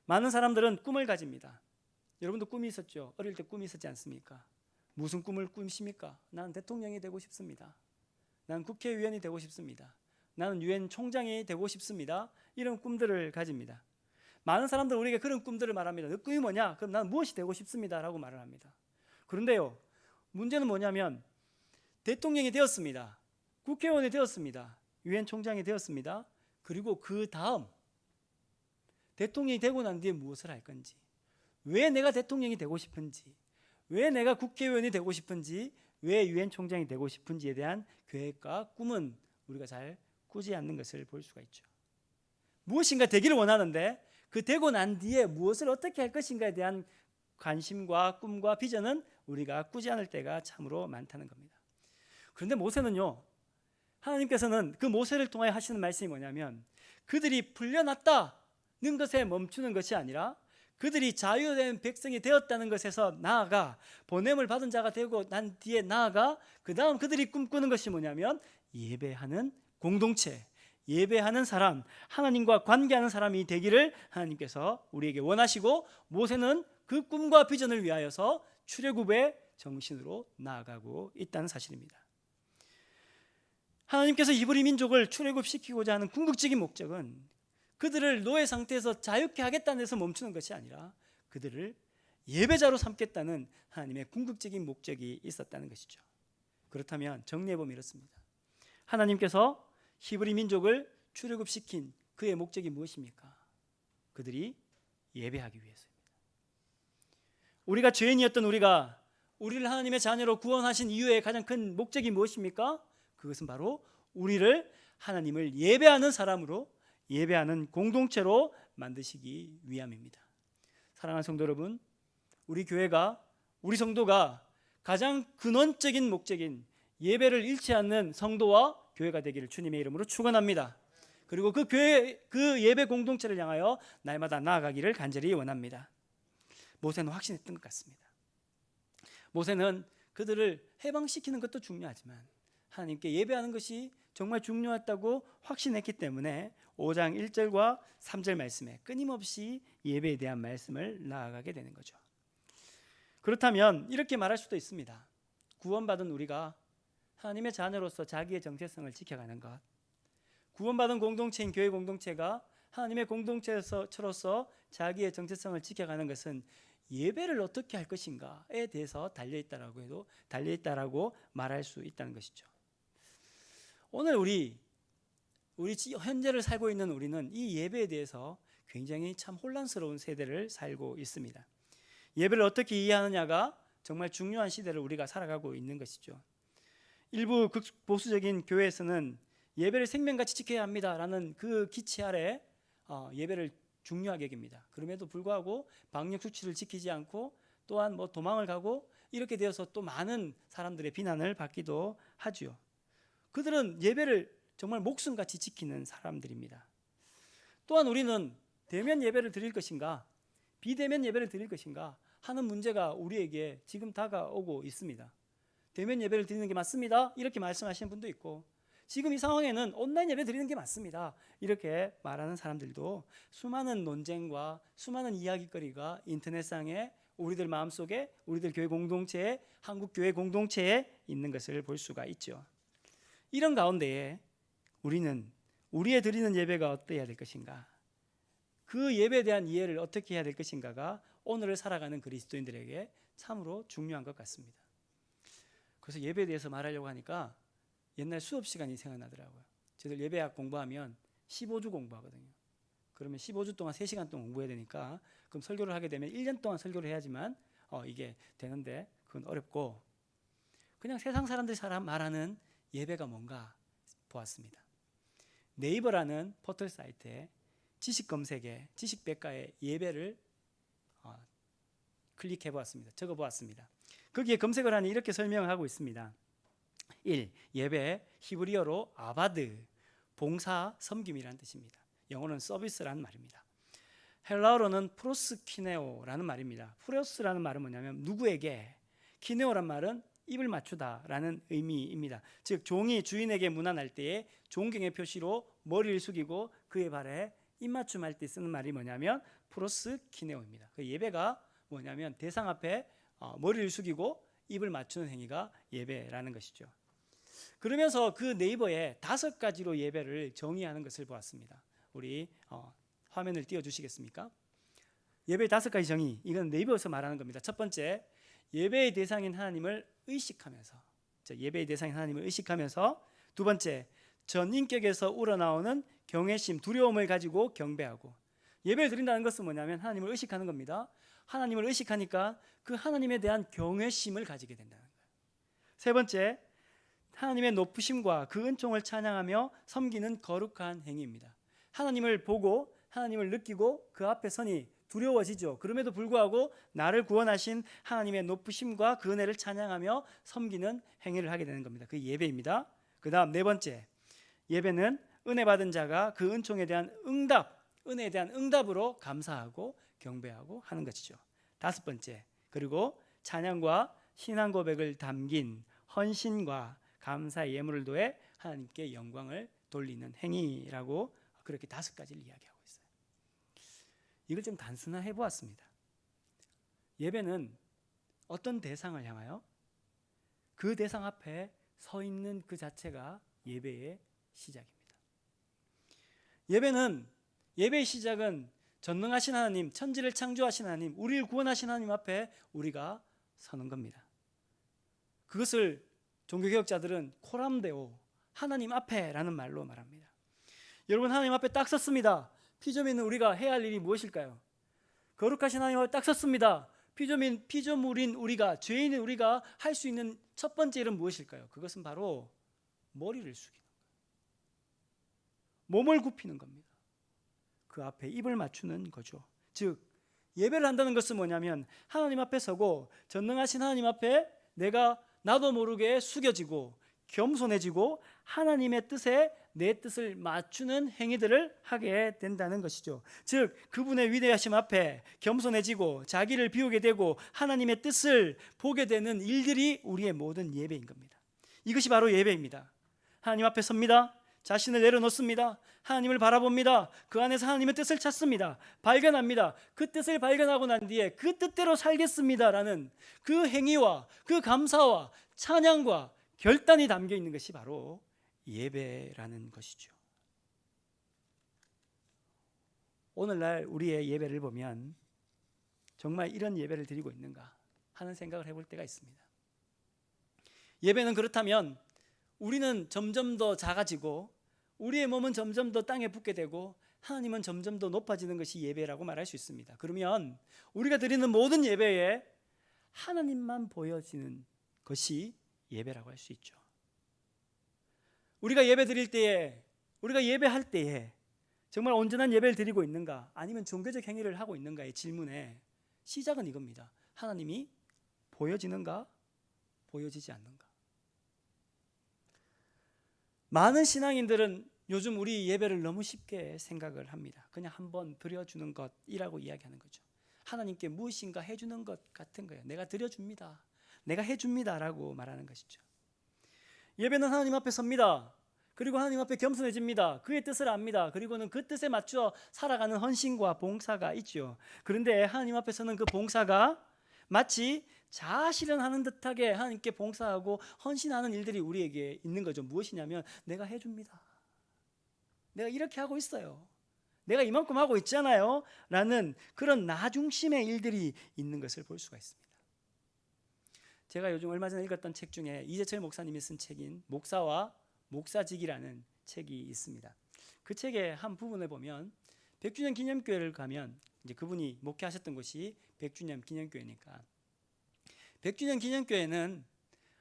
A: 많은 사람들은 꿈을 가집니다. 여러분도 꿈이 있었죠? 어릴 때 꿈이 있었지 않습니까? 무슨 꿈을 꾸십니까? 나는 대통령이 되고 싶습니다. 나는 국회의원이 되고 싶습니다. 나는 유엔 총장이 되고 싶습니다. 이런 꿈들을 가집니다. 많은 사람들 우리에게 그런 꿈들을 말합니다. 너 꿈이 뭐냐? 그럼 나는 무엇이 되고 싶습니다 라고 말을 합니다. 그런데요, 문제는 뭐냐면 대통령이 되었습니다. 국회의원이 되었습니다. 유엔 총장이 되었습니다. 그리고 그 다음 대통령이 되고 난 뒤에 무엇을 할 건지, 왜 내가 대통령이 되고 싶은지, 왜 내가 국회의원이 되고 싶은지, 왜 유엔 총장이 되고 싶은지에 대한 계획과 꿈은 우리가 잘 꾸지 않는 것을 볼 수가 있죠. 무엇인가 되기를 원하는데 그 되고 난 뒤에 무엇을 어떻게 할 것인가에 대한 관심과 꿈과 비전은 우리가 꾸지 않을 때가 참으로 많다는 겁니다. 그런데 모세는요, 하나님께서는 그 모세를 통하여 하시는 말씀이 뭐냐면 그들이 풀려났다는 것에 멈추는 것이 아니라 그들이 자유된 백성이 되었다는 것에서 나아가 보냄을 받은 자가 되고 난 뒤에 나아가 그 다음 그들이 꿈꾸는 것이 뭐냐면 예배하는 공동체, 예배하는 사람, 하나님과 관계하는 사람이 되기를 하나님께서 우리에게 원하시고, 모세는 그 꿈과 비전을 위하여서 출애굽의 정신으로 나아가고 있다는 사실입니다. 하나님께서 히브리 민족을 출애굽시키고자 하는 궁극적인 목적은 그들을 노예 상태에서 자유케 하겠다는 데서 멈추는 것이 아니라 그들을 예배자로 삼겠다는 하나님의 궁극적인 목적이 있었다는 것이죠. 그렇다면 정리해보면 이렇습니다. 하나님께서 히브리 민족을 출애굽시킨 그의 목적이 무엇입니까? 그들이 예배하기 위해서입니다. 우리가 죄인이었던 우리를 하나님의 자녀로 구원하신 이유의 가장 큰 목적이 무엇입니까? 그것은 바로 우리를 하나님을 예배하는 사람으로, 예배하는 공동체로 만드시기 위함입니다. 사랑하는 성도 여러분, 우리 교회가, 우리 성도가 가장 근원적인 목적인 예배를 잃지 않는 성도와 교회가 되기를 주님의 이름으로 축원합니다. 그리고 그 예배 공동체를 향하여 날마다 나아가기를 간절히 원합니다. 모세는 확신했던 것 같습니다. 모세는 그들을 해방시키는 것도 중요하지만 하나님께 예배하는 것이 정말 중요하다고 확신했기 때문에 5장 1절과 3절 말씀에 끊임없이 예배에 대한 말씀을 나아가게 되는 거죠. 그렇다면 이렇게 말할 수도 있습니다. 구원받은 우리가 하나님의 자녀로서 자기의 정체성을 지켜가는 것, 구원받은 공동체인 교회 공동체가 하나님의 공동체로서 자기의 정체성을 지켜가는 것은 예배를 어떻게 할 것인가에 대해서 달려있다라고 말할 수 있다는 것이죠. 오늘 우리 현재를 살고 있는 우리는 이 예배에 대해서 굉장히 참 혼란스러운 세대를 살고 있습니다. 예배를 어떻게 이해하느냐가 정말 중요한 시대를 우리가 살아가고 있는 것이죠. 일부 극보수적인 교회에서는 예배를 생명같이 지켜야 합니다라는 그 기치 아래 예배를 중요하게 여깁니다. 그럼에도 불구하고 방역 수칙을 지키지 않고 또한 도망을 가고 이렇게 되어서 또 많은 사람들의 비난을 받기도 하죠. 그들은 예배를 정말 목숨같이 지키는 사람들입니다. 또한 우리는 대면 예배를 드릴 것인가 비대면 예배를 드릴 것인가 하는 문제가 우리에게 지금 다가오고 있습니다. 대면 예배를 드리는 게 맞습니다 이렇게 말씀하시는 분도 있고, 지금 이 상황에는 온라인 예배 드리는 게 맞습니다 이렇게 말하는 사람들도 수많은 논쟁과 수많은 이야기거리가 인터넷상에 우리들 마음속에, 우리들 교회 공동체에, 한국 교회 공동체에 있는 것을 볼 수가 있죠. 이런 가운데에 우리는 우리의 드리는 예배가 어때야 될 것인가, 그 예배에 대한 이해를 어떻게 해야 될 것인가가 오늘을 살아가는 그리스도인들에게 참으로 중요한 것 같습니다. 그래서 예배에 대해서 말하려고 하니까 옛날 수업 시간이 생각나더라고요. 저희들 예배학 공부하면 15주 공부하거든요. 그러면 15주 동안 3시간 동안 공부해야 되니까 그럼 설교를 하게 되면 1년 동안 설교를 해야지만 이게 되는데 그건 어렵고, 그냥 세상 사람들이 말하는 예배가 뭔가 보았습니다. 네이버라는 포털 사이트에 지식 검색에 지식백과의 예배를 클릭해 보았습니다. 적어 보았습니다. 거기에 검색을 하니 이렇게 설명을 하고 있습니다. 1. 예배, 히브리어로 아바드, 봉사, 섬김이라는 뜻입니다. 영어로는 서비스라는 말입니다. 헬라어로는 프로스키네오라는 말입니다. 프로스라는 말은 뭐냐면 누구에게, 키네오란 말은 입을 맞추다라는 의미입니다. 즉 종이 주인에게 문안할 때에 존경의 표시로 머리를 숙이고 그의 발에 입맞춤할 때 쓰는 말이 뭐냐면 프로스키네오입니다. 그 예배가 뭐냐면 대상 앞에 머리를 숙이고 입을 맞추는 행위가 예배라는 것이죠. 그러면서 그 네이버에 5가지로 예배를 정의하는 것을 보았습니다. 우리 화면을 띄워주시겠습니까? 예배의 5가지 정의, 이건 네이버에서 말하는 겁니다. 첫 번째, 예배의 대상인 하나님을 의식하면서, 예배의 대상인 하나님을 의식하면서. 두 번째, 전인격에서 우러나오는 경외심, 두려움을 가지고 경배하고. 예배를 드린다는 것은 뭐냐면 하나님을 의식하는 겁니다. 하나님을 의식하니까 그 하나님에 대한 경외심을 가지게 된다는 거예요. 세 번째, 하나님의 높으심과 그 은총을 찬양하며 섬기는 거룩한 행위입니다. 하나님을 보고 하나님을 느끼고 그 앞에 서니 두려워지죠. 그럼에도 불구하고 나를 구원하신 하나님의 높으심과 그 은혜를 찬양하며 섬기는 행위를 하게 되는 겁니다. 그게 예배입니다. 그 다음 네 번째, 예배는 은혜 받은 자가 그 은총에 대한 은혜에 대한 응답으로 감사하고 경배하고 하는 것이죠. 다섯 번째, 그리고 찬양과 신앙 고백을 담긴 헌신과 감사의 예물을 도해 하나님께 영광을 돌리는 행위라고 그렇게 5가지를 이야기하고 있어요. 이걸 좀 단순화해 보았습니다. 예배는 어떤 대상을 향하여 그 대상 앞에 서 있는 그 자체가 예배의 시작입니다. 예배의 시작은 전능하신 하나님, 천지를 창조하신 하나님, 우리를 구원하신 하나님 앞에 우리가 서는 겁니다. 그것을 종교개혁자들은 코람데오, 하나님 앞에라는 말로 말합니다. 여러분, 하나님 앞에 딱 섰습니다. 피조물 있는 우리가 해야 할 일이 무엇일까요? 거룩하신 하나님 앞에 딱 섰습니다. 피조물인 우리가, 죄인인 우리가 할 수 있는 첫 번째 일은 무엇일까요? 그것은 바로 머리를 숙이는 거예요. 몸을 굽히는 겁니다. 그 앞에 입을 맞추는 거죠. 즉 예배를 한다는 것은 뭐냐면 하나님 앞에 서고 전능하신 하나님 앞에 나도 모르게 숙여지고 겸손해지고 하나님의 뜻에 내 뜻을 맞추는 행위들을 하게 된다는 것이죠. 즉 그분의 위대하심 앞에 겸손해지고 자기를 비우게 되고 하나님의 뜻을 보게 되는 일들이 우리의 모든 예배인 겁니다. 이것이 바로 예배입니다. 하나님 앞에 섭니다. 자신을 내려놓습니다. 하나님을 바라봅니다. 그 안에서 하나님의 뜻을 찾습니다. 발견합니다. 그 뜻을 발견하고 난 뒤에 그 뜻대로 살겠습니다라는 그 행위와 그 감사와 찬양과 결단이 담겨 있는 것이 바로 예배라는 것이죠. 오늘날 우리의 예배를 보면 정말 이런 예배를 드리고 있는가 하는 생각을 해볼 때가 있습니다. 예배는 그렇다면 우리는 점점 더 작아지고 우리의 몸은 점점 더 땅에 붙게 되고 하나님은 점점 더 높아지는 것이 예배라고 말할 수 있습니다. 그러면 우리가 드리는 모든 예배에 하나님만 보여지는 것이 예배라고 할 수 있죠. 우리가 예배 드릴 때에, 우리가 예배할 때에 정말 온전한 예배를 드리고 있는가 아니면 종교적 행위를 하고 있는가의 질문의 시작은 이겁니다. 하나님이 보여지는가 보여지지 않는가. 많은 신앙인들은 요즘 우리 예배를 너무 쉽게 생각을 합니다. 그냥 한번 드려주는 것이라고 이야기하는 거죠. 하나님께 무엇인가 해주는 것 같은 거예요. 내가 드려줍니다. 내가 해줍니다 라고 말하는 것이죠. 예배는 하나님 앞에 섭니다. 그리고 하나님 앞에 겸손해집니다. 그의 뜻을 압니다. 그리고는 그 뜻에 맞춰 살아가는 헌신과 봉사가 있죠. 그런데 하나님 앞에서는 그 봉사가 마치 자아실현하는 듯하게 하나님께 봉사하고 헌신하는 일들이 우리에게 있는 거죠. 무엇이냐면 내가 해줍니다. 내가 이렇게 하고 있어요. 내가 이만큼 하고 있잖아요 라는 그런 나 중심의 일들이 있는 것을 볼 수가 있습니다. 제가 요즘 얼마 전에 읽었던 책 중에 이재철 목사님이 쓴 책인 목사와 목사직이라는 책이 있습니다. 그 책의 한 부분에 보면 100주년 기념교회를 가면 이제 그분이 목회하셨던 곳이 100주년 기념교회니까 100주년 기념교회는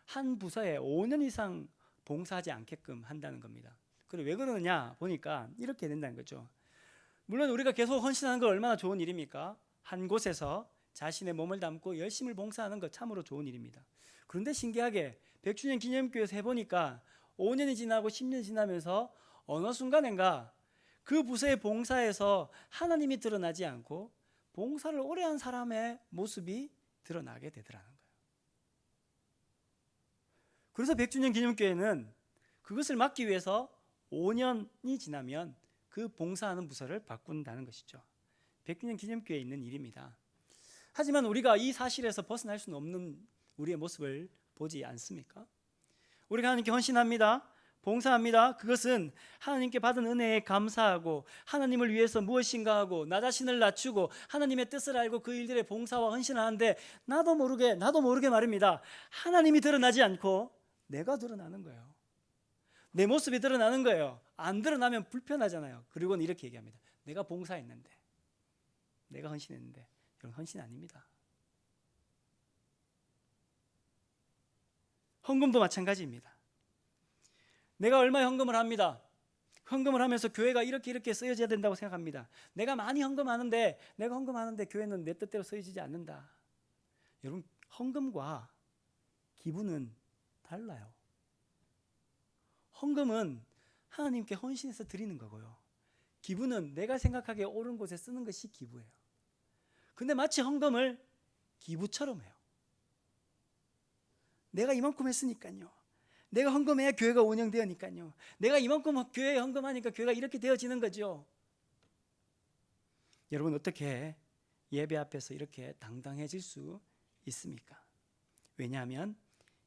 A: 한 부서에 5년 이상 봉사하지 않게끔 한다는 겁니다. 그리고 왜 그러느냐 보니까 이렇게 된다는 거죠. 물론 우리가 계속 헌신하는 건 얼마나 좋은 일입니까? 한 곳에서 자신의 몸을 담고 열심히 봉사하는 것 참으로 좋은 일입니다. 그런데 신기하게 100주년 기념교회에서 해보니까 5년이 지나고 10년이 지나면서 어느 순간인가 그 부서의 봉사에서 하나님이 드러나지 않고 봉사를 오래 한 사람의 모습이 드러나게 되더라는 거예요. 그래서 100주년 기념교회는 그것을 막기 위해서 5년이 지나면 그 봉사하는 부서를 바꾼다는 것이죠. 100주년 기념교회에 있는 일입니다. 하지만 우리가 이 사실에서 벗어날 수는 없는 우리의 모습을 보지 않습니까? 우리가 하나님께 헌신합니다. 봉사합니다. 그것은 하나님께 받은 은혜에 감사하고 하나님을 위해서 무엇인가 하고 나 자신을 낮추고 하나님의 뜻을 알고 그 일들에 봉사와 헌신을 하는데 나도 모르게 말입니다. 하나님이 드러나지 않고 내가 드러나는 거예요. 내 모습이 드러나는 거예요. 안 드러나면 불편하잖아요. 그리고는 이렇게 얘기합니다. 내가 봉사했는데, 내가 헌신했는데 이건 헌신 아닙니다. 헌금도 마찬가지입니다. 내가 얼마의 헌금을 합니다. 헌금을 하면서 교회가 이렇게 쓰여져야 된다고 생각합니다. 내가 많이 헌금하는데 교회는 내 뜻대로 쓰여지지 않는다. 여러분, 헌금과 기부는 달라요. 헌금은 하나님께 헌신해서 드리는 거고요. 기부는 내가 생각하기에 옳은 곳에 쓰는 것이 기부예요. 근데 마치 헌금을 기부처럼 해요. 내가 이만큼 했으니까요. 내가 헌금해야 교회가 운영되니까요. 내가 이만큼 교회에 헌금하니까 교회가 이렇게 되어지는 거죠. 여러분, 어떻게 예배 앞에서 이렇게 당당해질 수 있습니까? 왜냐하면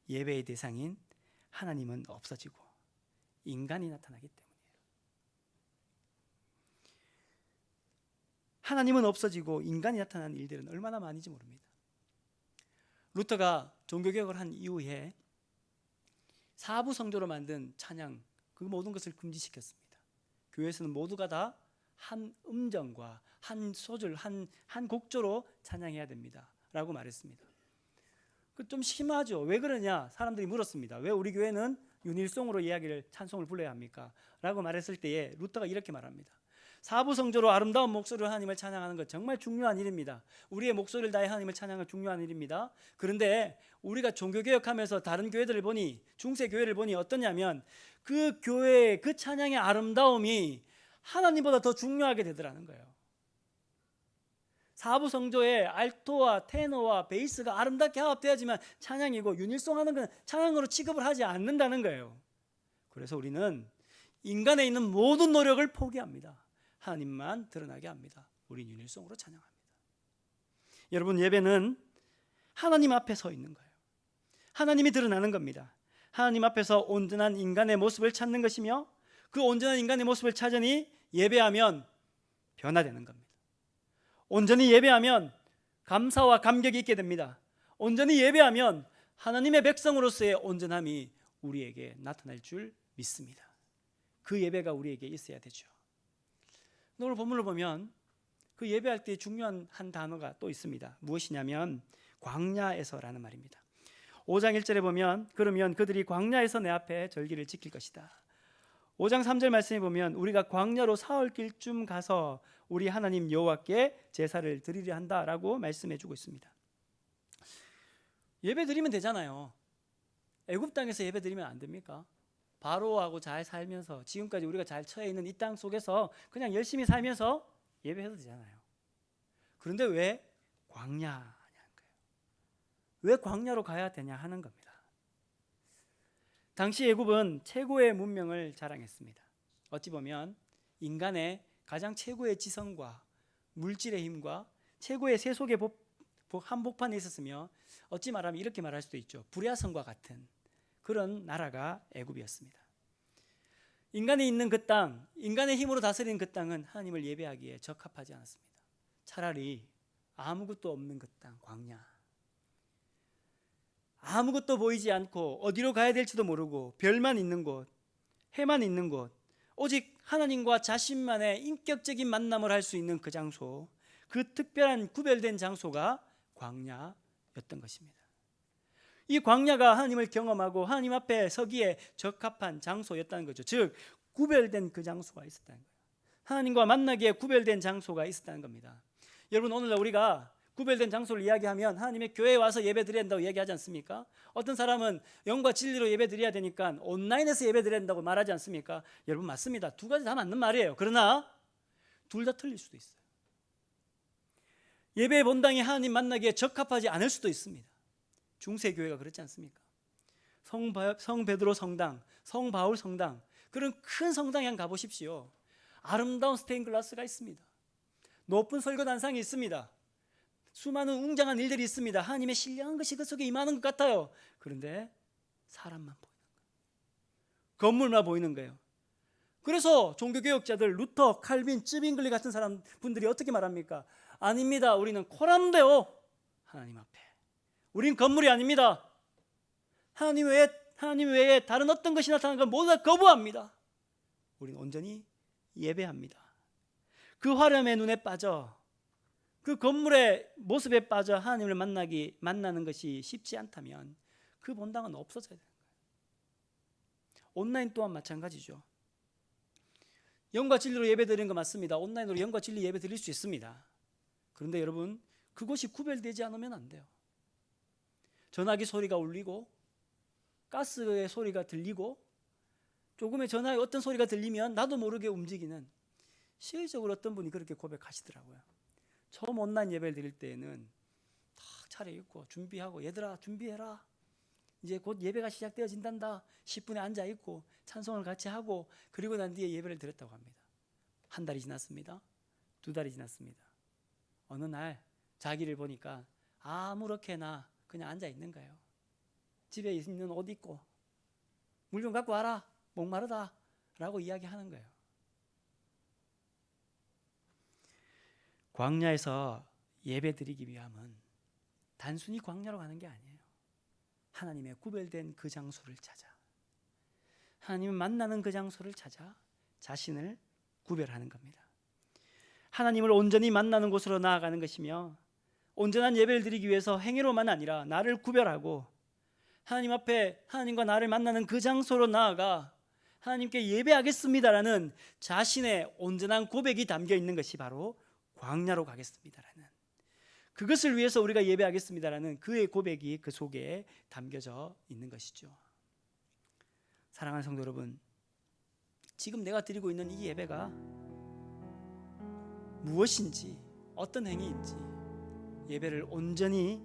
A: 예배의 대상인 하나님은 없어지고 인간이 나타나기 때문이에요. 하나님은 없어지고 인간이 나타나는 일들은 얼마나 많은지 모릅니다. 루터가 종교개혁을 한 이후에 사부 성조로 만든 찬양 그 모든 것을 금지시켰습니다. 교회에서는 모두가 다 한 음정과 한 소절, 한 곡조로 찬양해야 됩니다 라고 말했습니다. 그 좀 심하죠. 왜 그러냐? 사람들이 물었습니다. 왜 우리 교회는 윤일송으로 이야기를 찬송을 불러야 합니까? 라고 말했을 때에 루터가 이렇게 말합니다. 사부 성조로 아름다운 목소리로 하나님을 찬양하는 것 정말 중요한 일입니다. 우리의 목소리를 다해 하나님을 찬양하는 중요한 일입니다. 그런데 우리가 종교개혁하면서 다른 교회들을 보니, 중세 교회를 보니 어떠냐면 그 교회의 그 찬양의 아름다움이 하나님보다 더 중요하게 되더라는 거예요. 사부 성조의 알토와 테너와 베이스가 아름답게 합돼야지만 찬양이고, 윤일송 하는 건 찬양으로 취급을 하지 않는다는 거예요. 그래서 우리는 인간에 있는 모든 노력을 포기합니다. 하나님만 드러나게 합니다. 우린 윤일송으로 찬양합니다. 여러분, 예배는 하나님 앞에 서 있는 거예요. 하나님이 드러나는 겁니다. 하나님 앞에서 온전한 인간의 모습을 찾는 것이며, 그 온전한 인간의 모습을 찾으니 예배하면 변화되는 겁니다. 온전히 예배하면 감사와 감격이 있게 됩니다. 온전히 예배하면 하나님의 백성으로서의 온전함이 우리에게 나타날 줄 믿습니다. 그 예배가 우리에게 있어야 되죠. 오늘 본문을 보면 그 예배할 때 중요한 한 단어가 또 있습니다. 무엇이냐면 광야에서라는 말입니다. 5장 1절에 보면 그러면 그들이 광야에서 내 앞에 절기를 지킬 것이다. 5장 3절 말씀에 보면 우리가 광야로 사흘길쯤 가서 우리 하나님 여호와께 제사를 드리려 한다라고 말씀해 주고 있습니다. 예배 드리면 되잖아요. 애굽 땅에서 예배 드리면 안 됩니까? 바로하고 잘 살면서 지금까지 우리가 잘 처해 있는 이 땅 속에서 그냥 열심히 살면서 예배해도 되잖아요. 그런데 왜 광야냐는 거예요. 왜 광야로 가야 되냐 하는 겁니다. 당시 애굽은 최고의 문명을 자랑했습니다. 어찌 보면 인간의 가장 최고의 지성과 물질의 힘과 최고의 세속의 한복판에 있었으며, 어찌 말하면 이렇게 말할 수도 있죠. 불야성과 같은 그런 나라가 애굽이었습니다. 인간이 있는 그 땅, 인간의 힘으로 다스리는 그 땅은 하나님을 예배하기에 적합하지 않았습니다. 차라리 아무것도 없는 그 땅, 광야, 아무것도 보이지 않고 어디로 가야 될지도 모르고 별만 있는 곳, 해만 있는 곳, 오직 하나님과 자신만의 인격적인 만남을 할 수 있는 그 장소, 그 특별한 구별된 장소가 광야였던 것입니다. 이 광야가 하나님을 경험하고 하나님 앞에 서기에 적합한 장소였다는 거죠. 즉 구별된 그 장소가 있었다는 거예요. 하나님과 만나기에 구별된 장소가 있었다는 겁니다. 여러분, 오늘날 우리가 구별된 장소를 이야기하면 하나님의 교회에 와서 예배 드려야 된다고 얘기하지 않습니까? 어떤 사람은 영과 진리로 예배 드려야 되니까 온라인에서 예배 드려야 된다고 말하지 않습니까? 여러분, 맞습니다. 두 가지 다 맞는 말이에요. 그러나 둘 다 틀릴 수도 있어요. 예배의 본당이 하나님 만나기에 적합하지 않을 수도 있습니다. 중세교회가 그렇지 않습니까? 성 베드로 성당, 성 바울 성당, 그런 큰 성당에 한번 가보십시오. 아름다운 스테인글라스가 있습니다. 높은 설교단상이 있습니다. 수많은 웅장한 일들이 있습니다. 하나님의 신령한 것이 그 속에 임하는 것 같아요. 그런데 사람만 보이는 거예요. 건물만 보이는 거예요. 그래서 종교개혁자들 루터, 칼빈, 쯔빙글리 같은 분들이 어떻게 말합니까? 아닙니다. 우리는 코람데오, 하나님 앞에. 우린 건물이 아닙니다. 하나님 외에 다른 어떤 것이 나타나는 건 모두 다 거부합니다. 우리는 온전히 예배합니다. 그 화려함의 눈에 빠져, 그 건물의 모습에 빠져 하나님을 만나는 것이 쉽지 않다면 그 본당은 없어져야 되는 거예요. 온라인 또한 마찬가지죠. 영과 진리로 예배 드리는 거 맞습니다. 온라인으로 영과 진리 예배 드릴 수 있습니다. 그런데 여러분, 그것이 구별되지 않으면 안 돼요. 전화기 소리가 울리고 가스의 소리가 들리고 조금의 전화에 어떤 소리가 들리면 나도 모르게 움직이는, 실질적으로 어떤 분이 그렇게 고백하시더라고요. 처음 온라인 예배를 드릴 때에는 다 차려입고 준비하고, 얘들아 준비해라, 이제 곧 예배가 시작되어진단다, 10분에 앉아있고 찬송을 같이 하고, 그리고 난 뒤에 예배를 드렸다고 합니다. 한 달이 지났습니다. 2달이 지났습니다. 어느 날 자기를 보니까 아무렇게나 그냥 앉아있는 거예요. 집에 있는 옷 입고 물 좀 갖고 와라, 목마르다, 라고 이야기하는 거예요. 광야에서 예배 드리기 위함은 단순히 광야로 가는 게 아니에요. 하나님의 구별된 그 장소를 찾아, 하나님을 만나는 그 장소를 찾아 자신을 구별하는 겁니다. 하나님을 온전히 만나는 곳으로 나아가는 것이며, 온전한 예배를 드리기 위해서 행위로만 아니라 나를 구별하고 하나님 앞에 하나님과 나를 만나는 그 장소로 나아가 하나님께 예배하겠습니다라는 자신의 온전한 고백이 담겨 있는 것이 바로 광야로 가겠습니다라는, 그것을 위해서 우리가 예배하겠습니다라는 그의 고백이 그 속에 담겨져 있는 것이죠. 사랑하는 성도 여러분, 지금 내가 드리고 있는 이 예배가 무엇인지, 어떤 행위인지 예배를 온전히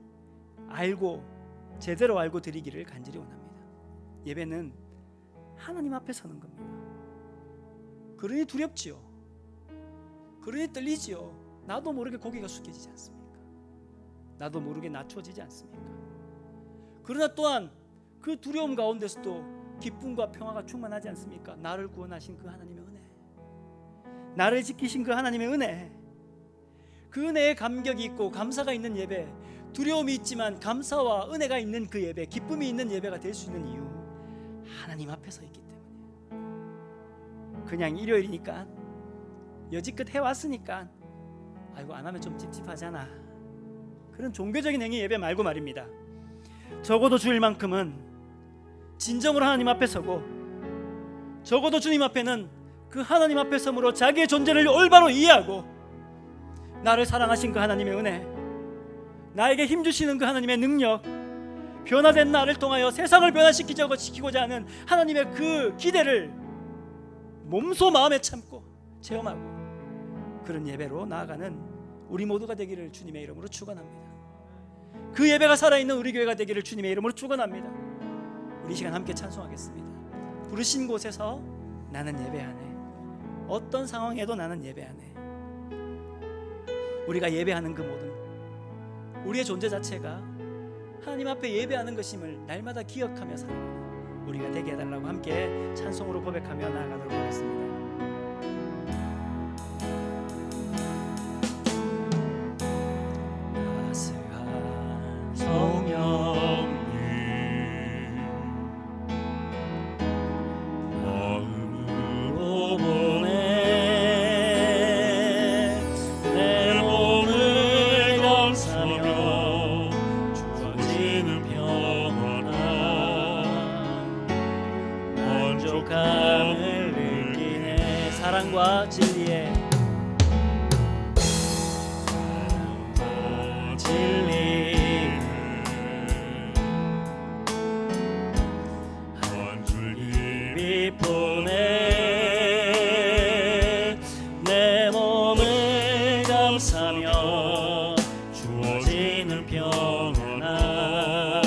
A: 알고 제대로 알고 드리기를 간절히 원합니다. 예배는 하나님 앞에 서는 겁니다. 그러니 두렵지요. 그러니 떨리지요. 나도 모르게 고개가 숙여지지 않습니까? 나도 모르게 낮춰지지 않습니까? 그러나 또한 그 두려움 가운데서도 기쁨과 평화가 충만하지 않습니까? 나를 구원하신 그 하나님의 은혜, 나를 지키신 그 하나님의 은혜, 그 은혜에 감격이 있고 감사가 있는 예배, 두려움이 있지만 감사와 은혜가 있는 그 예배, 기쁨이 있는 예배가 될 수 있는 이유, 하나님 앞에 서 있기 때문이에요. 그냥 일요일이니까, 여지껏 해왔으니까 아이고 안 하면 좀 찝찝하잖아, 그런 종교적인 행위 예배 말고 말입니다. 적어도 주일만큼은 진정으로 하나님 앞에 서고, 적어도 주님 앞에는 그 하나님 앞에 섬으로 자기의 존재를 올바로 이해하고, 나를 사랑하신 그 하나님의 은혜, 나에게 힘주시는 그 하나님의 능력, 변화된 나를 통하여 세상을 변화시키고자 하는 하나님의 그 기대를 몸소 마음에 참고 체험하고 그런 예배로 나아가는 우리 모두가 되기를 주님의 이름으로 축원합니다. 그 예배가 살아있는 우리 교회가 되기를 주님의 이름으로 축원합니다. 우리 시간 함께 찬송하겠습니다. 부르신 곳에서 나는 예배하네, 어떤 상황에도 나는 예배하네. 우리가 예배하는 그 모든, 우리의 존재 자체가 하나님 앞에 예배하는 것임을 날마다 기억하며 살아가는 우리가 되게 해달라고 함께 찬송으로 고백하며 나아가도록 하겠습니다.
B: 따스한 성령님 마음으로 보내 내 몸을 감싸며 주어지는 평안함 만족함을 느끼네.
A: 사랑과 진리의
B: 진리
D: 한 줄기
B: 빛보내 내 몸을 감싸며 주어지는 평안함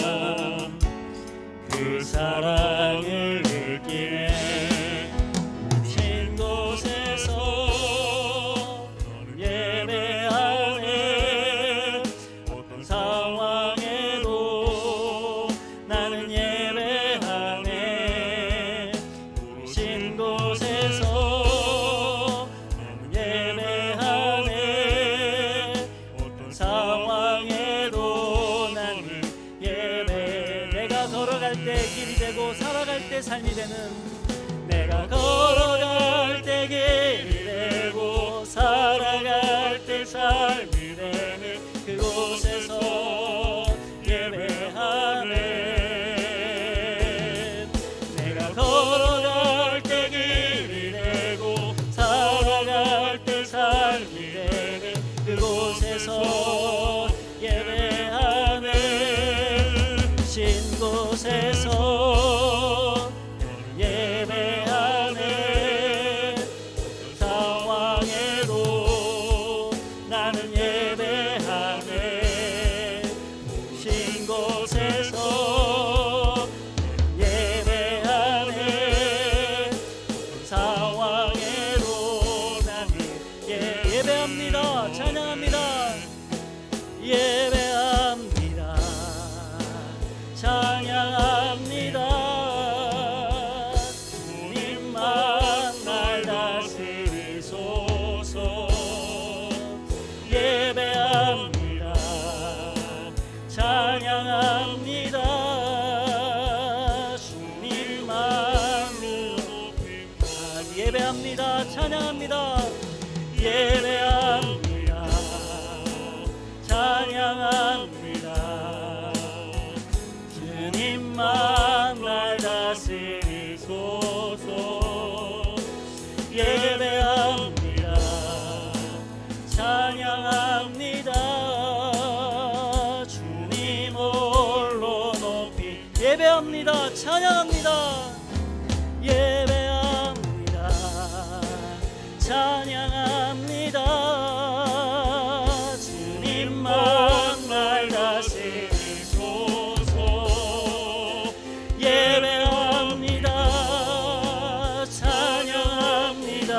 B: 그 사랑을 느끼네. 신 곳에서 예배하네. 어떤 상황에도 나는 예배하네. 신 곳에서 나는 예배하네. 어떤 상황에도 나는 예배.
A: 내가 걸어갈 때 길이 되고 살아갈 때 삶이 되는,
B: 내가 걸어갈 때 길이 되고 살아갈 때 삶이 되는 그곳에서 예배하네. 내가 걸어갈 때 길이 되고 살아갈 때 삶이 되는 그곳에서 예배하네. 신 곳에서 예배하네. 어떤 상황에도 나는 예배하네. 신 곳에서 예배하네. 어떤 상황에도 나는 예배합니다. 찬양합니다. 예배합니다. 찬양합니다. 주님만 찬양합니다. 예배합니다. 찬양합니다. 주님만 날 다스리소서. 예배합니다. 찬양합니다. 주님 홀로 높이 예배합니다. 찬양합니다. 예배합니다. 찬양합니다. 주님만 날 다스리소서. 예배합니다. 찬양합니다.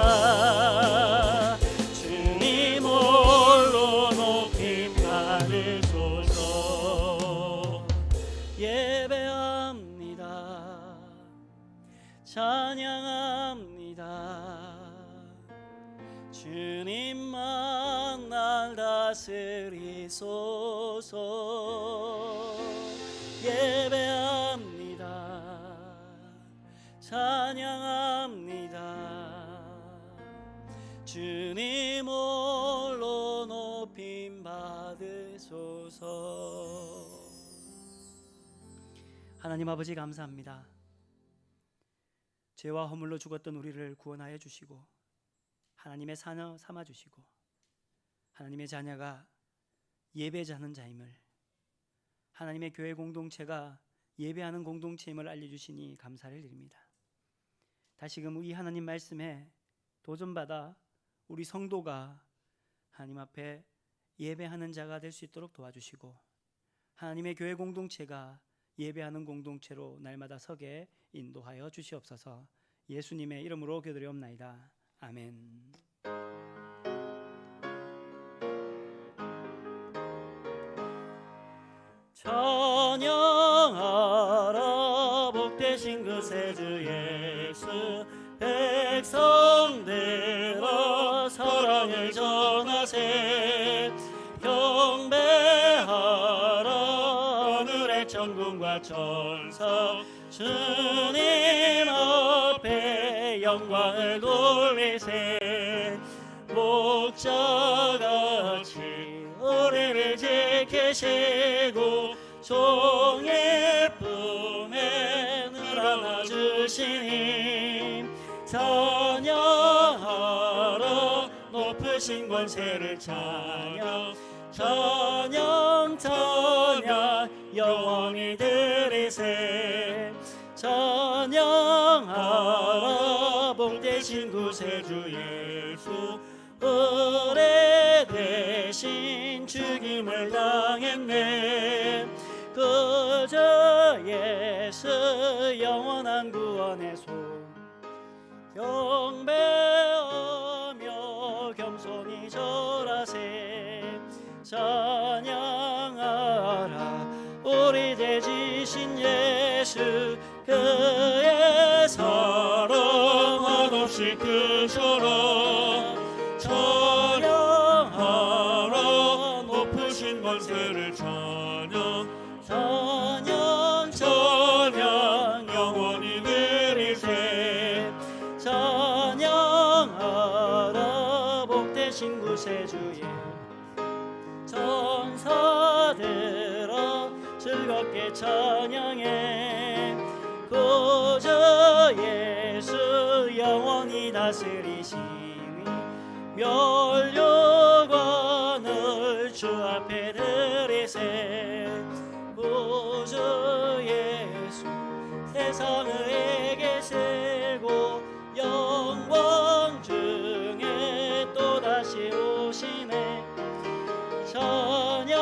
B: 주님 홀로 높임 받으소서. 예배합니다. 찬양합니다. 주님만 날 다스리소서. 예배합니다. 찬양합니다. 주님 홀로 높임 받으소서.
A: 하나님 아버지 감사합니다. 죄와 허물로 죽었던 우리를 구원하여 주시고 하나님의 자녀 삼아 주시고 하나님의 자녀가 예배자는 자임을, 하나님의 교회 공동체가 예배하는 공동체임을 알려주시니 감사를 드립니다. 다시금 이 하나님 말씀에 도전받아 우리 성도가 하나님 앞에 예배하는 자가 될 수 있도록 도와주시고 하나님의 교회 공동체가 예배하는 공동체로 날마다 서게 인도하여 주시옵소서. 예수님의 이름으로 기도드리옵나이다. 아멘.
B: 찬양하라 복되신 그 세주 예수. 백성들아 사랑을 전하세. 경배하라 하늘의 천군과 천사. 주님 앞에 영광을 돌리세. 목자같이 우리를 지키시고 종일 품에 늘 안아주시니. 찬양하라 높으신 권세를 찬양. 찬양 찬양 영원히 드리세. 찬양하라 복되신 구세주 예수. 의뢰 대신 죽임을 당했네. 그저 예수 영원한 구원의 손 경배하며 겸손히 절하세. 찬양하라 우리 죄 지신 예수. 그의 사랑 한없이 크셔라. 찬양하라 높으신 권세를 찬양. 찬양 찬양 영원히 드리세. 찬양하라 복되신 구세주의. 천사들아 즐겁게 찬양해. 그저 예수 영원히 다스리시니. 멸류관을 주 앞에 드리세. 그저 예수 세상을 에게 세고 영광 중에 또다시 오시네. 찬양하라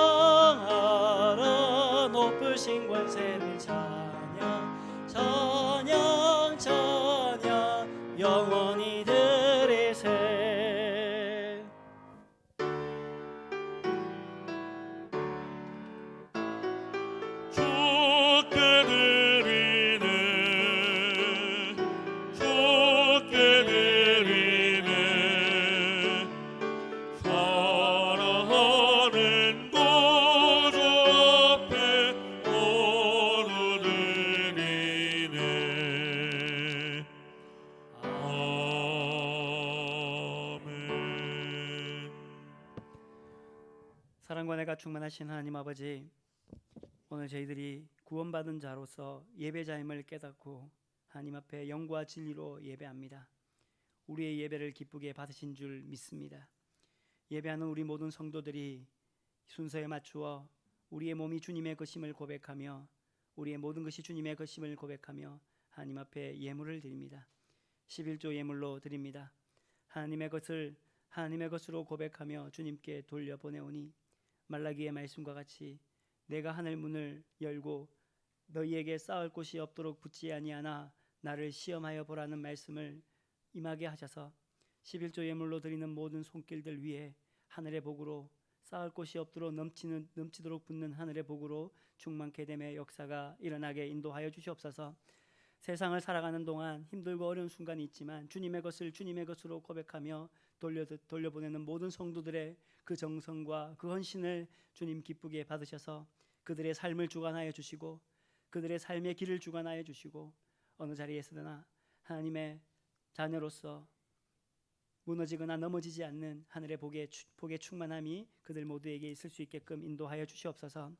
B: 높으신 권세를 찬양. 찬양 찬양 영원히 드리세.
D: 사랑하는
A: 사랑과 내가 충만하신 하나님 아버지, 오늘 저희들이 구원받은 자로서 예배자임을 깨닫고 하나님 앞에 영과 진리로 예배합니다. 우리의 예배를 기쁘게 받으신 줄 믿습니다. 예배하는 우리 모든 성도들이 순서에 맞추어 우리의 몸이 주님의 것임을 고백하며 우리의 모든 것이 주님의 것임을 고백하며 하나님 앞에 예물을 드립니다. 11조 예물로 드립니다. 하나님의 것을 하나님의 것으로 고백하며 주님께 돌려보내오니 말라기의 말씀과 같이 내가 하늘 문을 열고 너희에게 쌓을 곳이 없도록 붙지 아니하나 나를 시험하여 보라는 말씀을 임하게 하셔서 11조 예물로 드리는 모든 손길들 위에 하늘의 복으로 쌓을 곳이 없도록 넘치도록 붙는 하늘의 복으로 충만케 됨의 역사가 일어나게 인도하여 주시옵소서. 세상을 살아가는 동안 힘들고 어려운 순간이 있지만 주님의 것을 주님의 것으로 고백하며 돌려보내는 모든 성도들의 그 정성과 그 헌신을 주님 기쁘게 받으셔서 그들의 삶을 주관하여 주시고 그들의 삶의 길을 주관하여 주시고 어느 자리에서나 하나님의 자녀로서 무너지거나 넘어지지 않는 하늘의 복의 충만함이 그들 모두에게 있을 수 있게끔 인도하여 주시옵소서.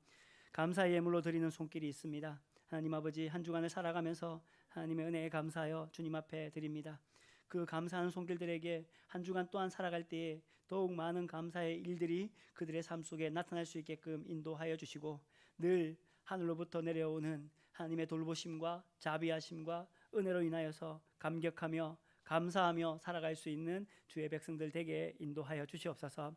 A: 감사의 예물로 드리는 손길이 있습니다. 하나님 아버지, 한 주간을 살아가면서 하나님의 은혜에 감사하여 주님 앞에 드립니다. 그 감사하는 손길들에게 한 주간 또한 살아갈 때에 더욱 많은 감사의 일들이 그들의 삶 속에 나타날 수 있게끔 인도하여 주시고 늘 하늘로부터 내려오는 하나님의 돌보심과 자비하심과 은혜로 인하여서 감격하며 감사하며 살아갈 수 있는 주의 백성들 되게 인도하여 주시옵소서.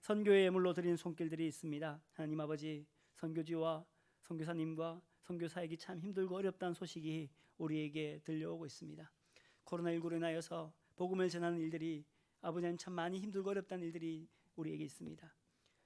A: 선교의 예물로 드리는 손길들이 있습니다. 하나님 아버지, 선교지와 선교사님과 선교사역이 참 힘들고 어렵다는 소식이 우리에게 들려오고 있습니다. 코로나19로 인하여서 복음을 전하는 일들이 아버지는 참 많이 힘들고 어렵다는 일들이 우리에게 있습니다.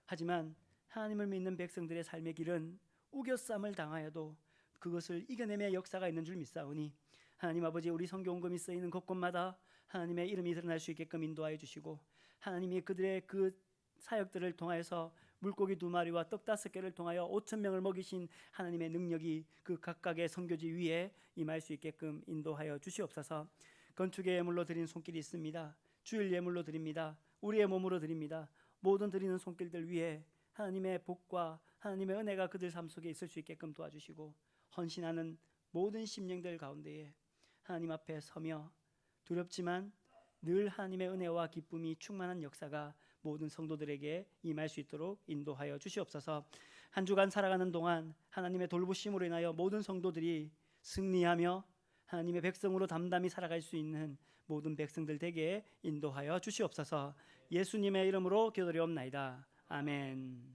A: 하지만 하나님을 믿는 백성들의 삶의 길은 우겨쌈을 당하여도 그것을 이겨내며 역사가 있는 줄 믿사오니 하나님 아버지, 우리 선교원금이 쓰이는 곳곳마다 하나님의 이름이 드러날 수 있게끔 인도하여 주시고 하나님이 그들의 그 사역들을 통하여서 물고기 2마리와 떡 5개를 통하여 5,000명을 먹이신 하나님의 능력이 그 각각의 선교지 위에 임할 수 있게끔 인도하여 주시옵소서. 건축의 예물로 드린 손길이 있습니다. 주일 예물로 드립니다. 우리의 몸으로 드립니다. 모든 드리는 손길들 위에 하나님의 복과 하나님의 은혜가 그들 삶 속에 있을 수 있게끔 도와주시고 헌신하는 모든 심령들 가운데에 하나님 앞에 서며 두렵지만 늘 하나님의 은혜와 기쁨이 충만한 역사가 모든 성도들에게 임할 수 있도록 인도하여 주시옵소서. 한 주간 살아가는 동안 하나님의 돌보심으로 인하여 모든 성도들이 승리하며 하나님의 백성으로 담담히 살아갈 수 있는 모든 백성들 되게 인도하여 주시옵소서. 예수님의 이름으로 기도드리옵나이다. 아멘.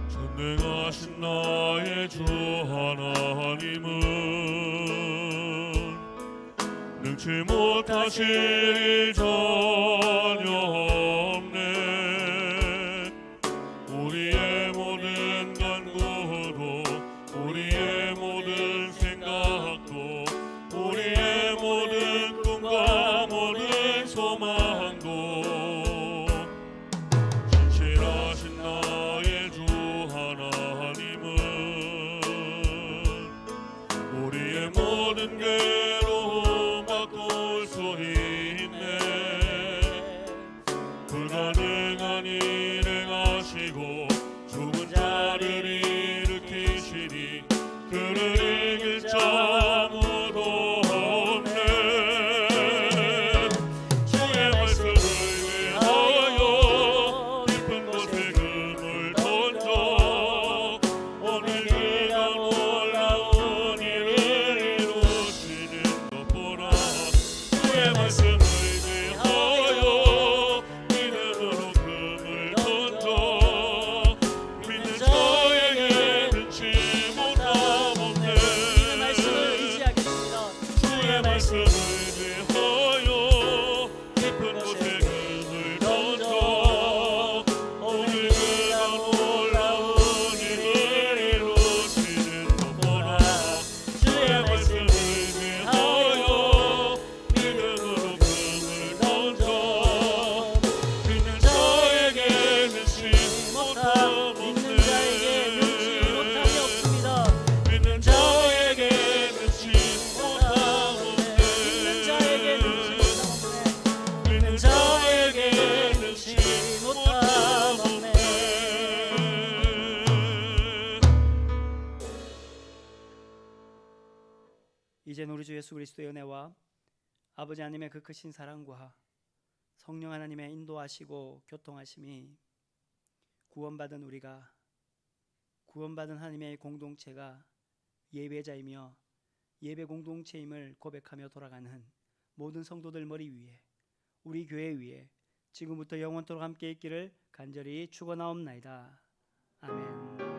D: 전능하신 나의 주 하나님은 능치 못하실 일 전혀 없네. 우리의 모든 간구도 우리의 모든 생각도 우리의 모든 꿈과 모든 소망도 신실하신 나의 주 하나님은 우리의 모든 괴로움 바꿀 수 있네.
A: 예수 그리스도의 은혜와 아버지 하나님의 그 크신 사랑과 성령 하나님의 인도하시고 교통하심이 구원받은 우리가, 구원받은 하나님의 공동체가 예배자이며 예배 공동체임을 고백하며 돌아가는 모든 성도들 머리 위에, 우리 교회 위에 지금부터 영원토록 함께 있기를 간절히 축원하옵나이다. 아멘.